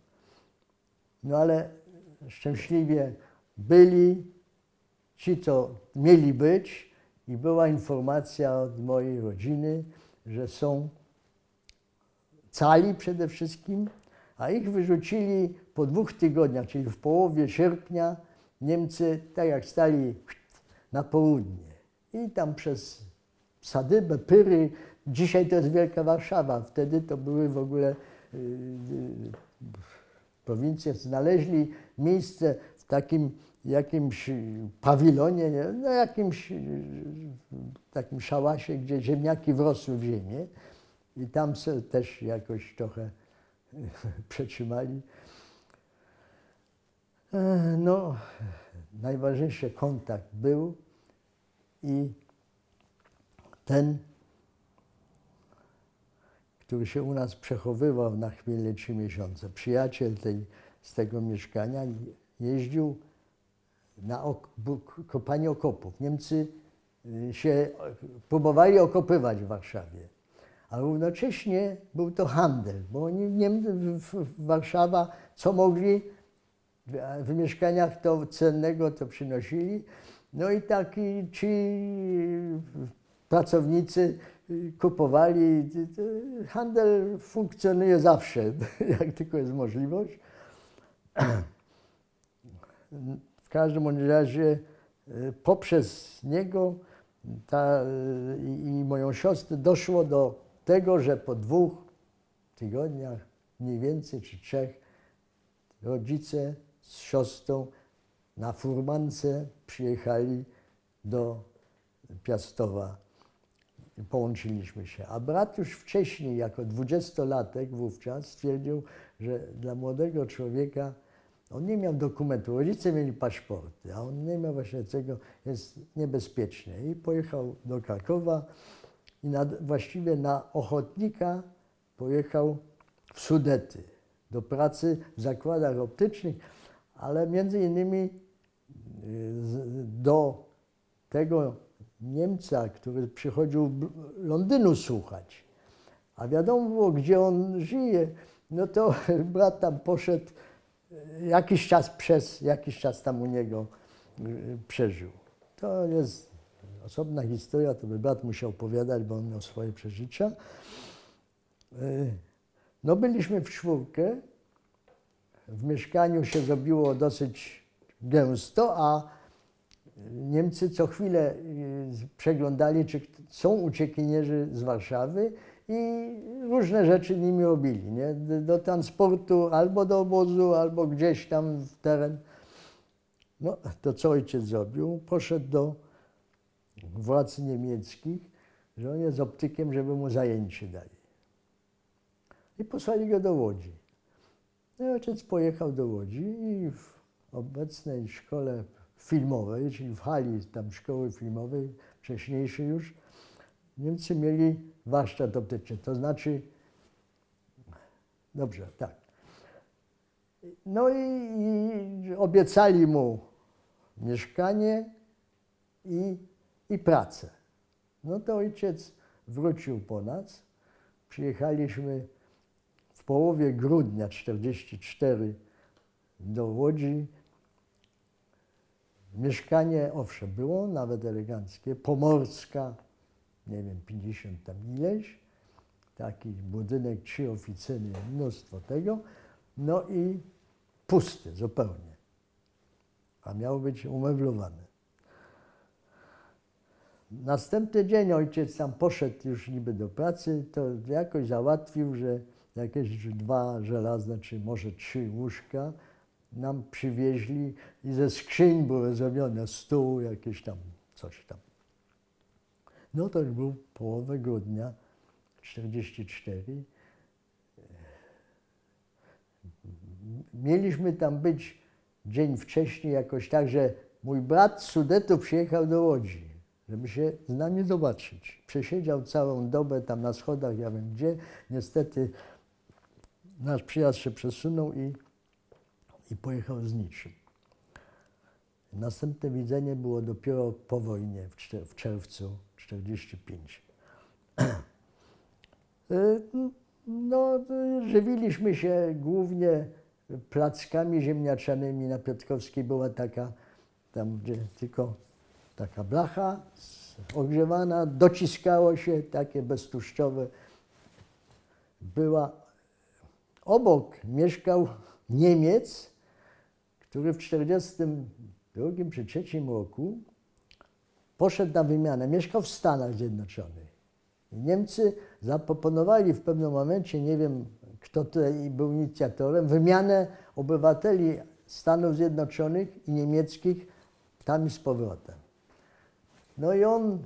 No ale szczęśliwie byli ci, co mieli być i była informacja od mojej rodziny, że są cali przede wszystkim, a ich wyrzucili po 2 tygodniach, czyli w połowie sierpnia, Niemcy, tak jak stali na południe. I tam przez Sadybę, Pyry, dzisiaj to jest Wielka Warszawa, wtedy to były w ogóle prowincje, znaleźli miejsce w takim jakimś pawilonie, no jakimś takim szałasie, gdzie ziemniaki wrosły w ziemię i tam też jakoś trochę przetrzymali. No, najważniejszy kontakt był i ten, który się u nas przechowywał na chwilę 3 miesiące, przyjaciel z tego mieszkania, jeździł na kopanie okopów. Niemcy się próbowali okopywać w Warszawie, a równocześnie był to handel, bo oni Warszawa co mogli w mieszkaniach to cennego to przynosili. No i taki ci pracownicy kupowali. Handel funkcjonuje zawsze, jak tylko jest możliwość. W każdym razie poprzez niego i moją siostrę doszło do tego, że po 2 tygodniach, mniej więcej, czy 3, rodzice z siostrą na furmance przyjechali do Piastowa i połączyliśmy się. A brat już wcześniej, jako 20-latek wówczas, stwierdził, że dla młodego człowieka on nie miał dokumentu. Rodzice mieli paszporty, a on nie miał właśnie tego, jest niebezpiecznie. I pojechał do Krakowa i właściwie na ochotnika pojechał w Sudety do pracy w zakładach optycznych, ale między innymi do tego Niemca, który przychodził Londynu słuchać, a wiadomo było, gdzie on żyje, no to brat tam poszedł, jakiś czas tam u niego przeżył. To jest osobna historia, to by brat musiał opowiadać, bo on miał swoje przeżycia. No byliśmy w czwórkę, w mieszkaniu się zrobiło dosyć gęsto, a Niemcy co chwilę przeglądali, czy są uciekinierzy z Warszawy i różne rzeczy nimi robili, nie? Do transportu, albo do obozu, albo gdzieś tam w teren. No to co ojciec zrobił? Poszedł do władz niemieckich, że on jest optykiem, żeby mu zajęcie dali. I posłali go do Łodzi. No i ojciec pojechał do Łodzi i w obecnej szkole filmowej, czyli w hali tam szkoły filmowej, wcześniejszej już, Niemcy mieli warsztat optyczny, to znaczy, dobrze, tak. No i obiecali mu mieszkanie i pracę. No to ojciec wrócił po nas, przyjechaliśmy w połowie grudnia 1944 do Łodzi. Mieszkanie, owszem, było nawet eleganckie, Pomorska, nie wiem, 50 tam ileś, taki budynek, 3 oficyny, mnóstwo tego, no i pusty zupełnie, a miał być umeblowany. Następny dzień ojciec tam poszedł już niby do pracy, to jakoś załatwił, że jakieś 2 żelazne, czy może 3 łóżka nam przywieźli i ze skrzyń były zrobione stół, jakieś tam, coś tam. No to już był połowę grudnia 1944. Mieliśmy tam być dzień wcześniej jakoś tak, że mój brat z Sudetu przyjechał do Łodzi, żeby się z nami zobaczyć. Przesiedział całą dobę tam na schodach, ja wiem gdzie. Niestety nasz przyjazd się przesunął i pojechał z niczym. Następne widzenie było dopiero po wojnie, w czerwcu 1945. No, żywiliśmy się głównie plackami ziemniaczanymi. Na Piotrkowskiej była taka, tam gdzie tylko taka blacha ogrzewana, dociskało się, takie beztłuszczowe. Obok mieszkał Niemiec, który w 1942 czy 1943 roku poszedł na wymianę. Mieszkał w Stanach Zjednoczonych. I Niemcy zaproponowali w pewnym momencie, nie wiem kto tutaj był inicjatorem, wymianę obywateli Stanów Zjednoczonych i niemieckich tam i z powrotem. No i on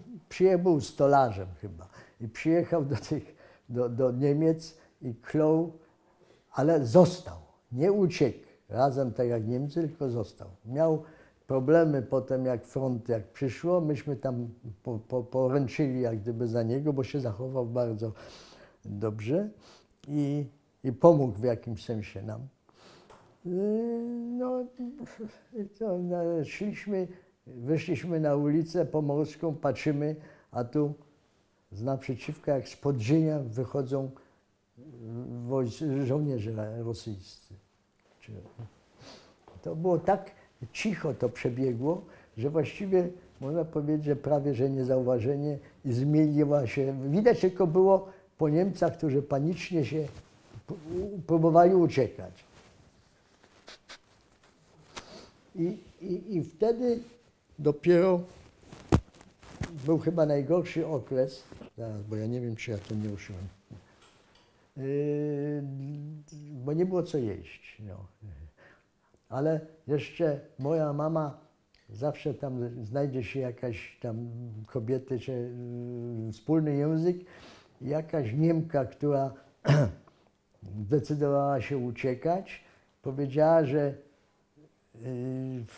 był stolarzem chyba i przyjechał do Niemiec i klął, ale został, nie uciekł razem tak jak Niemcy, tylko został. Miał problemy potem jak front, jak przyszło, myśmy tam poręczyli jak gdyby za niego, bo się zachował bardzo dobrze i pomógł w jakimś sensie nam. No, to wyszliśmy na ulicę Pomorską, patrzymy, a tu z naprzeciwka jak z podziemia wychodzą żołnierze rosyjscy. To było tak cicho to przebiegło, że właściwie można powiedzieć, że prawie że niezauważenie i zmieniła się. Widać tylko było po Niemcach, którzy panicznie się próbowali uciekać. I wtedy dopiero był chyba najgorszy okres, bo ja nie wiem, czy ja to nie uszyłem, bo nie było co jeść. No. Ale jeszcze moja mama, zawsze tam znajdzie się jakaś tam kobiety, czy wspólny język, jakaś Niemka, która zdecydowała się uciekać, powiedziała, że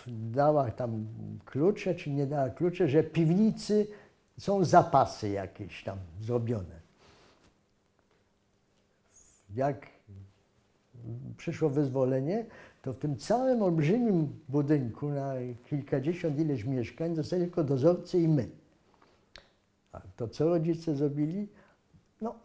dała tam klucze, czy nie dała klucze, że w piwnicy są zapasy jakieś tam zrobione. Jak przyszło wyzwolenie, to w tym całym olbrzymim budynku na kilkadziesiąt ileś mieszkań zostali tylko dozorcy i my. A to co rodzice zrobili? No,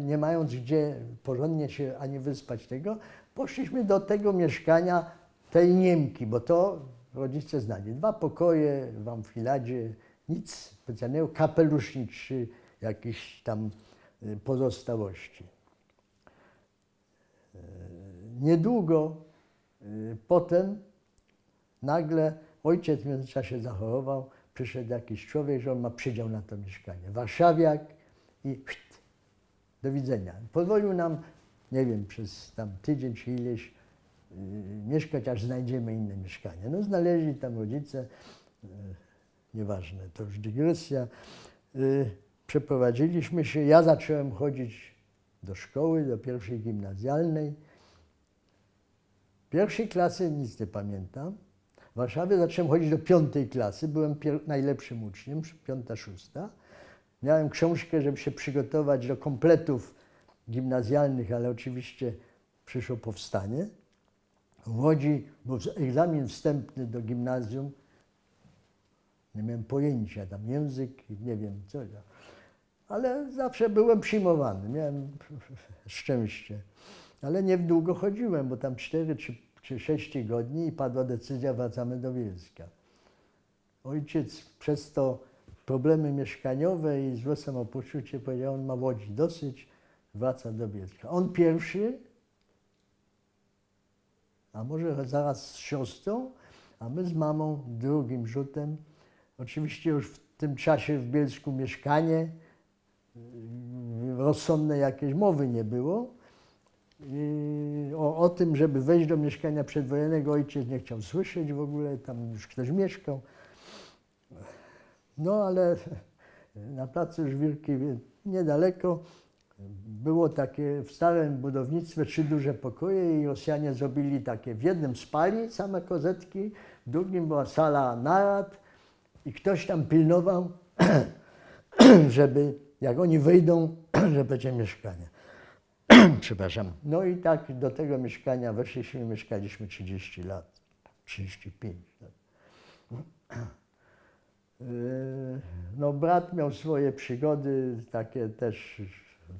nie mając gdzie porządnie się ani wyspać tego, poszliśmy do tego mieszkania tej Niemki, bo to rodzice znali. 2 pokoje w amfiladzie, nic specjalnego, kapelusznik czy jakieś tam pozostałości. Niedługo potem nagle ojciec w międzyczasie zachorował, przyszedł jakiś człowiek, że on ma przydział na to mieszkanie. Warszawiak i do widzenia. Pozwolił nam, nie wiem, przez tam tydzień czy ileś mieszkać, aż znajdziemy inne mieszkanie. No znaleźli tam rodzice, nieważne, to już dygresja. Przeprowadziliśmy się, ja zacząłem chodzić do szkoły, do pierwszej gimnazjalnej. Pierwszej klasy nic nie pamiętam. W Warszawie zacząłem chodzić do 5. klasy, byłem najlepszym uczniem, 5., 6. Miałem książkę, żeby się przygotować do kompletów gimnazjalnych, ale oczywiście przyszło powstanie. W Łodzi był egzamin wstępny do gimnazjum. Nie miałem pojęcia, tam język, nie wiem co. Ale zawsze byłem przyjmowany, miałem szczęście. Ale nie długo chodziłem, bo tam 4 czy 6 tygodni i padła decyzja, wracamy do Bielska. Ojciec przez to problemy mieszkaniowe i złe samopoczucie powiedział, on ma w Łodzi dosyć, wraca do Bielska. On pierwszy, a może zaraz z siostrą, a my z mamą drugim rzutem. Oczywiście już w tym czasie w Bielsku mieszkanie, rozsądne jakieś mowy nie było. O tym, żeby wejść do mieszkania przedwojennego, ojciec nie chciał słyszeć w ogóle, tam już ktoś mieszkał. No ale na placu Żwirki niedaleko było takie w starym budownictwie 3 duże pokoje i Rosjanie zrobili takie, w jednym spali same kozetki, w drugim była sala narad i ktoś tam pilnował, żeby jak oni wyjdą, że będzie mieszkanie. Przepraszam. No i tak do tego mieszkania weszliśmy, mieszkaliśmy 30 lat, 35 lat. No brat miał swoje przygody, takie też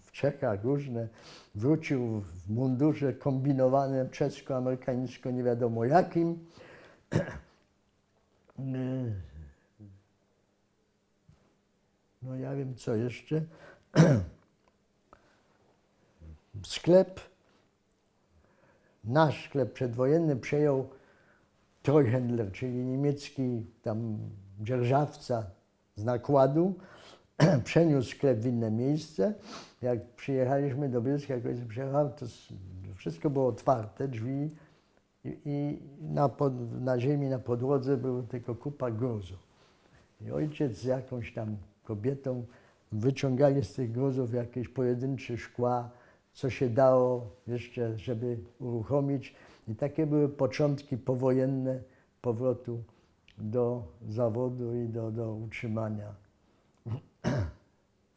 w Czechach różne. Wrócił w mundurze kombinowanym czesko-amerykańsko, nie wiadomo jakim. No ja wiem co jeszcze. Sklep, nasz sklep przedwojenny przejął Treuhändler, czyli niemiecki tam dzierżawca z nakładu. Przeniósł sklep w inne miejsce. Jak przyjechaliśmy do Bielska, jak ojciec przyjechał, to wszystko było otwarte, drzwi i na ziemi, na podłodze była tylko kupa gruzu. I ojciec z jakąś tam kobietą wyciągali z tych gruzów jakieś pojedyncze szkła, co się dało jeszcze, żeby uruchomić. I takie były początki powojenne powrotu do zawodu i do utrzymania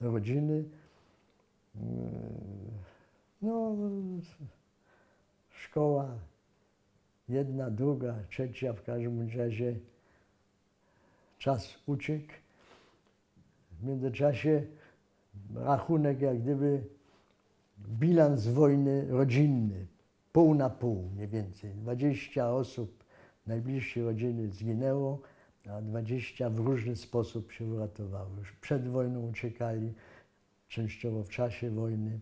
rodziny. No, szkoła jedna, druga, trzecia, w każdym razie czas uciekł. W międzyczasie rachunek jak gdyby bilans wojny rodzinny, pół na pół mniej więcej. 20 osób najbliższej rodziny zginęło, a 20 w różny sposób się uratowało. Już przed wojną uciekali, częściowo w czasie wojny.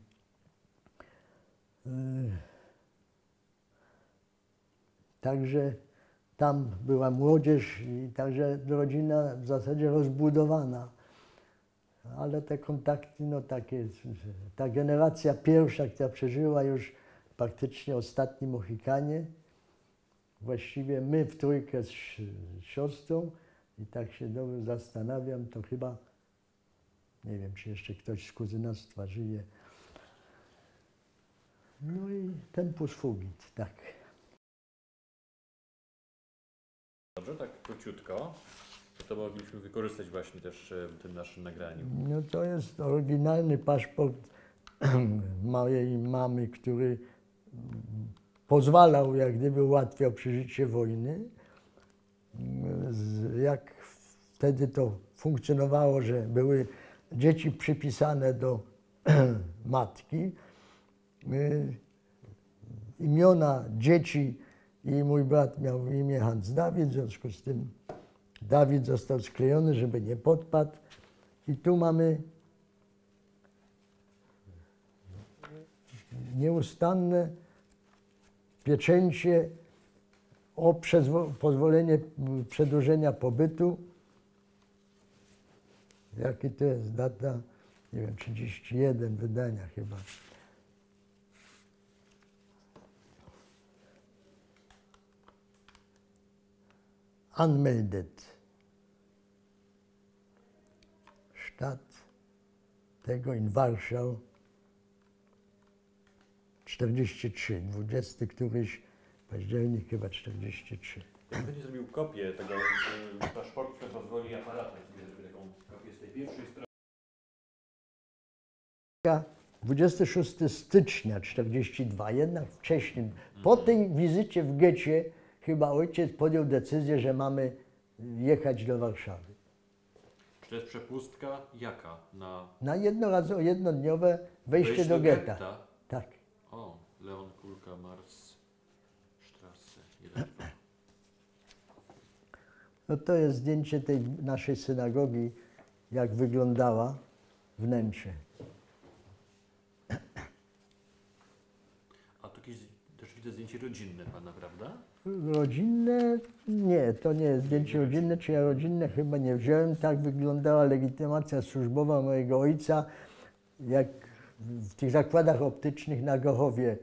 Także tam była młodzież i także rodzina w zasadzie rozbudowana. Ale te kontakty, no takie, ta generacja pierwsza, która przeżyła już praktycznie ostatni Mohikanie. Właściwie my w trójkę z siostrą i tak się dobrze zastanawiam, to chyba, nie wiem, czy jeszcze ktoś z kuzynostwa żyje. No i tempus fugit, tak. Dobrze, tak króciutko. To mogliśmy wykorzystać właśnie też w tym naszym nagraniu. No to jest oryginalny paszport mojej mamy, który pozwalał, jak gdyby ułatwiał przeżycie wojny. Jak wtedy to funkcjonowało, że były dzieci przypisane do matki. Imiona dzieci i mój brat miał imię Hans Dawid, w związku z tym Dawid został sklejony, żeby nie podpadł. I tu mamy nieustanne pieczęcie o pozwolenie przedłużenia pobytu. Jaki to jest data? Nie wiem, 31 wydania chyba. Unmeldet. Stadt tego in Warschau 43, 20 któryś październik chyba 43. Jak będzie zrobił kopię tego paszportu, to pozwoli aparat, żeby taką kopię z tej pierwszej strony. 26 stycznia 42, jednak wcześniej. Po tej wizycie w getcie chyba ojciec podjął decyzję, że mamy jechać do Warszawy. Czy to jest przepustka jaka? Na jednodniowe wejście do getta. Tak. O, Leon Kulka, Mars, Strasse, 1, 2. No to jest zdjęcie tej naszej synagogi, jak wyglądała wnętrze. A tu jakieś też widzę zdjęcie rodzinne pana, prawda? Rodzinne? Nie, to nie jest zdjęcie rodzinne, czy ja rodzinne chyba nie wziąłem. Tak wyglądała legitymacja służbowa mojego ojca, jak w tych zakładach optycznych na Gochowie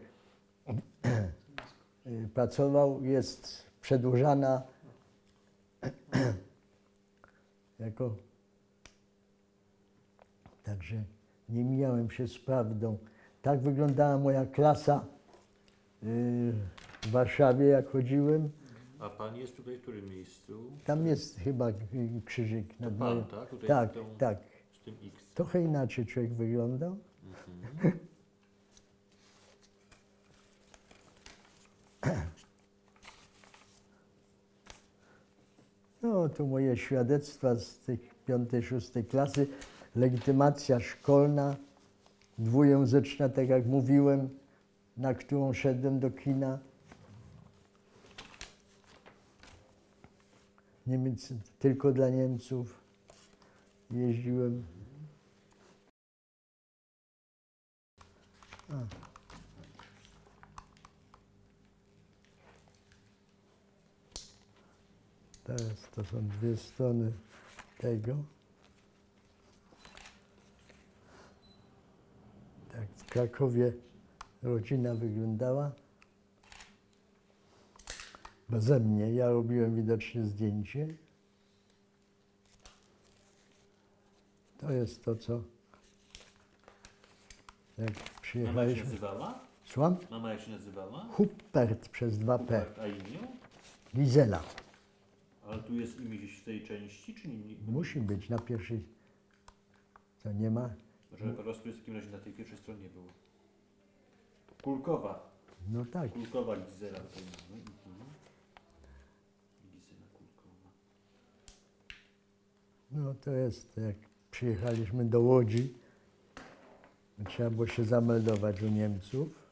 pracował, jest przedłużana jako... Także nie mijałem się z prawdą. Tak wyglądała moja klasa w Warszawie, jak chodziłem. A pan jest tutaj w którym miejscu? Tam jest chyba krzyżyk. To pan, tak? Tutaj Tak, z tą, tak. z tym X. Trochę inaczej człowiek wyglądał. No, tu moje świadectwa z tych 5-6 klasy. Legitymacja szkolna, dwujęzyczna, tak jak mówiłem, na którą szedłem do kina. Niemiec, tylko dla Niemców jeździłem. Teraz to są dwie strony tego. Tak w Krakowie rodzina wyglądała. Beze mnie, ja robiłem widocznie zdjęcie. To jest to, co jak Mama jak się przyjechaliśmy. nazywała? Słucham? Mama jak się nazywała? Huppert przez 2P. A imię? Gizela. Ale tu jest imię gdzieś w tej części, czy nie? Musi być na pierwszej. Co nie ma? Że po prostu jest w takim razie na tej pierwszej stronie było. Kulkowa. No tak. Kulkowa Gizela tutaj mamy. Gizela Kulkowa. No to jest, jak przyjechaliśmy do Łodzi, trzeba było się zameldować u Niemców.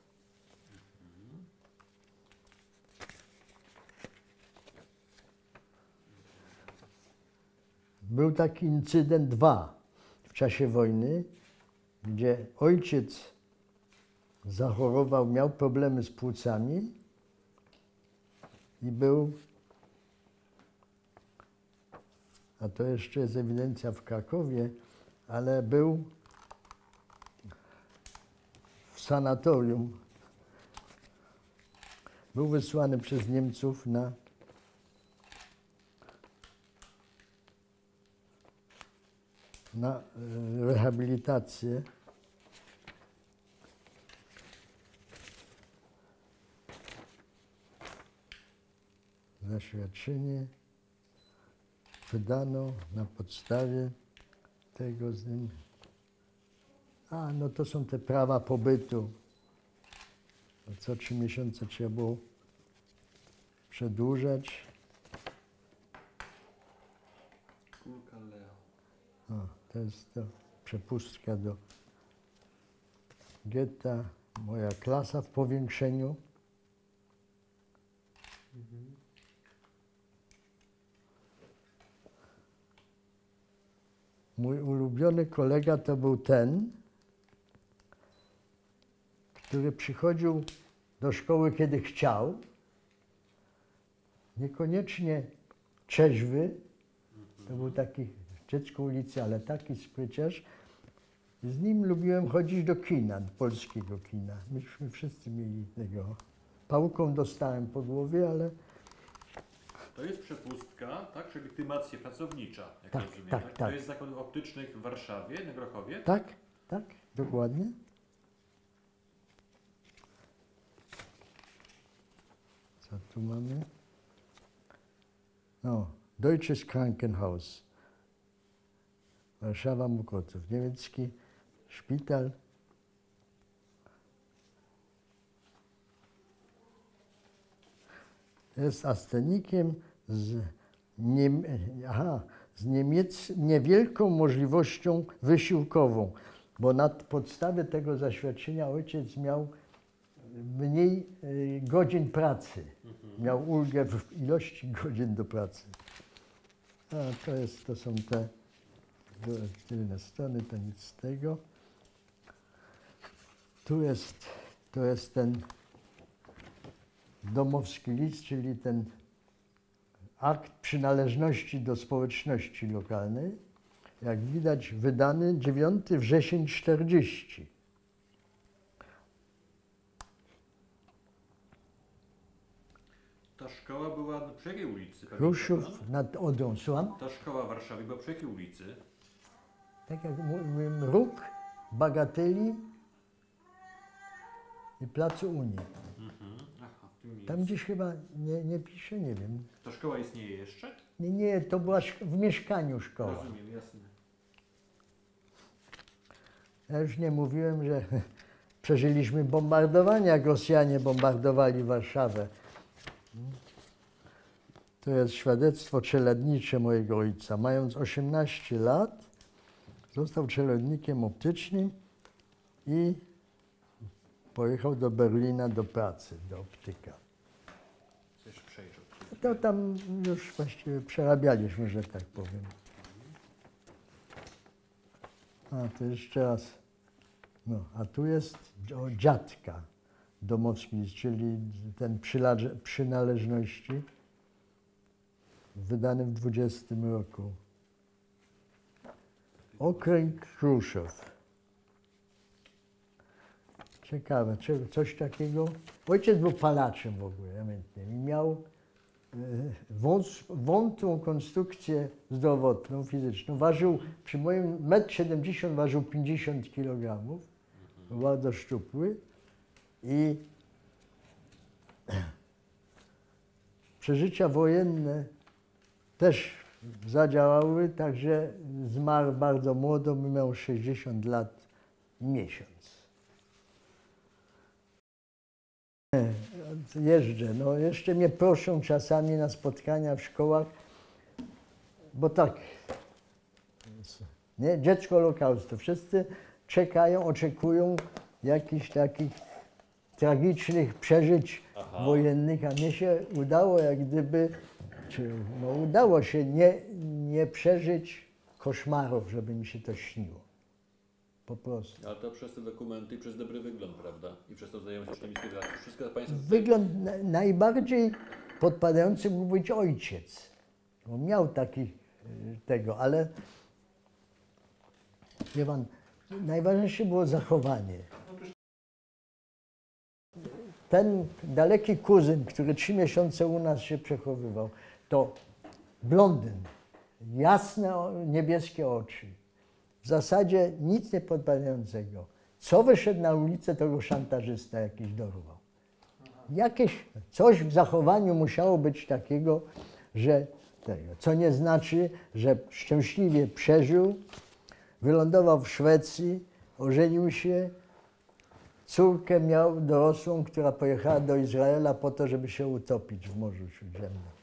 Był taki incydent 2 w czasie wojny, gdzie ojciec zachorował, miał problemy z płucami i był, a to jeszcze jest ewidencja w Krakowie, ale był w sanatorium był wysłany przez Niemców na rehabilitację. Zaświadczenie wydano na podstawie tego z nim. A, no to są te prawa pobytu. Co 3 miesiące trzeba było przedłużać. Kulka Leo. O, to jest to przepustka do getta. Moja klasa w powiększeniu. Mój ulubiony kolega to był ten, który przychodził do szkoły, kiedy chciał, niekoniecznie trzeźwy, to był taki dziecko ulicy, ale taki spryciarz. Z nim lubiłem chodzić do kina, do polskiego kina. Myśmy wszyscy mieli tego. Pałką dostałem po głowie, ale To jest przepustka, tak? Legitymacja pracownicza, jak Tak, rozumiem. tak, To tak. jest zakładów optycznych w Warszawie, na Grochowie? tak, tak, dokładnie. Co tu mamy? No, Deutsches Krankenhaus. Warszawa, Mokotów. Niemiecki szpital. Jest astenikiem z niewielką możliwością wysiłkową, bo na podstawie tego zaświadczenia ojciec miał mniej godzin pracy. Miał ulgę w ilości godzin do pracy. A to są te tylne strony, to nic z tego. To jest ten domowski list, czyli ten akt przynależności do społeczności lokalnej. Jak widać, wydany 9 wrzesień 40. Ta szkoła była przy jakiej ulicy? pamięta Kruszów pan? nad Odrą, słucham? Ta szkoła w Warszawie była przy jakiej ulicy? Tak jak mówiłem, Róg, Bagateli i Placu Unii. Aha, w tym miejscu. Tam gdzieś chyba nie pisze, nie wiem. Ta szkoła istnieje jeszcze? Nie, to była w mieszkaniu szkoła. Rozumiem, jasne. Ja już nie mówiłem, że przeżyliśmy bombardowanie, jak Rosjanie bombardowali Warszawę. To jest świadectwo czeladnicze mojego ojca. Mając 18 lat, został czeladnikiem optycznym i pojechał do Berlina do pracy, do optyka. Coś przejrzał. To tam już właściwie przerabialiśmy, że tak powiem. A to jeszcze raz. No, a tu jest o dziadka domowski, czyli ten przynależności, wydany w 20 roku. Okręg Kruszów. Ciekawe, coś takiego. Ojciec był palaczem w ogóle, ewidentnie. I miał wątłą konstrukcję zdrowotną, fizyczną. Ważył, przy moim 1,70 m ważył 50 kg. Był bardzo szczupły. I przeżycia wojenne też zadziałały, także zmarł bardzo młodo, miał 60 lat i miesiąc. Jeżdżę, no jeszcze mnie proszą czasami na spotkania w szkołach, bo tak, nie? Dziecko Holokaustu, wszyscy czekają, oczekują jakichś takich tragicznych przeżyć wojennych, a mnie się udało jak gdyby, udało się nie przeżyć koszmarów, żeby mi się to śniło. Po prostu. Ale to przez te dokumenty i przez dobry wygląd, prawda? I przez to znajomość niemieckiego języka. Wszystko Państwo... Wygląd najbardziej podpadający mógł być ojciec. On miał taki tego, ale wie pan, najważniejsze było zachowanie. ten daleki kuzyn, który 3 miesiące u nas się przechowywał, to blondyn, jasne, niebieskie oczy, w zasadzie nic nie podpadającego. Co wyszedł na ulicę, to go szantażysta jakiś dorwał. Jakieś coś w zachowaniu musiało być takiego, że tego, co nie znaczy, że szczęśliwie przeżył, wylądował w Szwecji, ożenił się, córkę miał dorosłą, która pojechała do Izraela po to, żeby się utopić w Morzu Śródziemnym.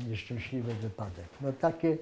Nieszczęśliwy wypadek. No takie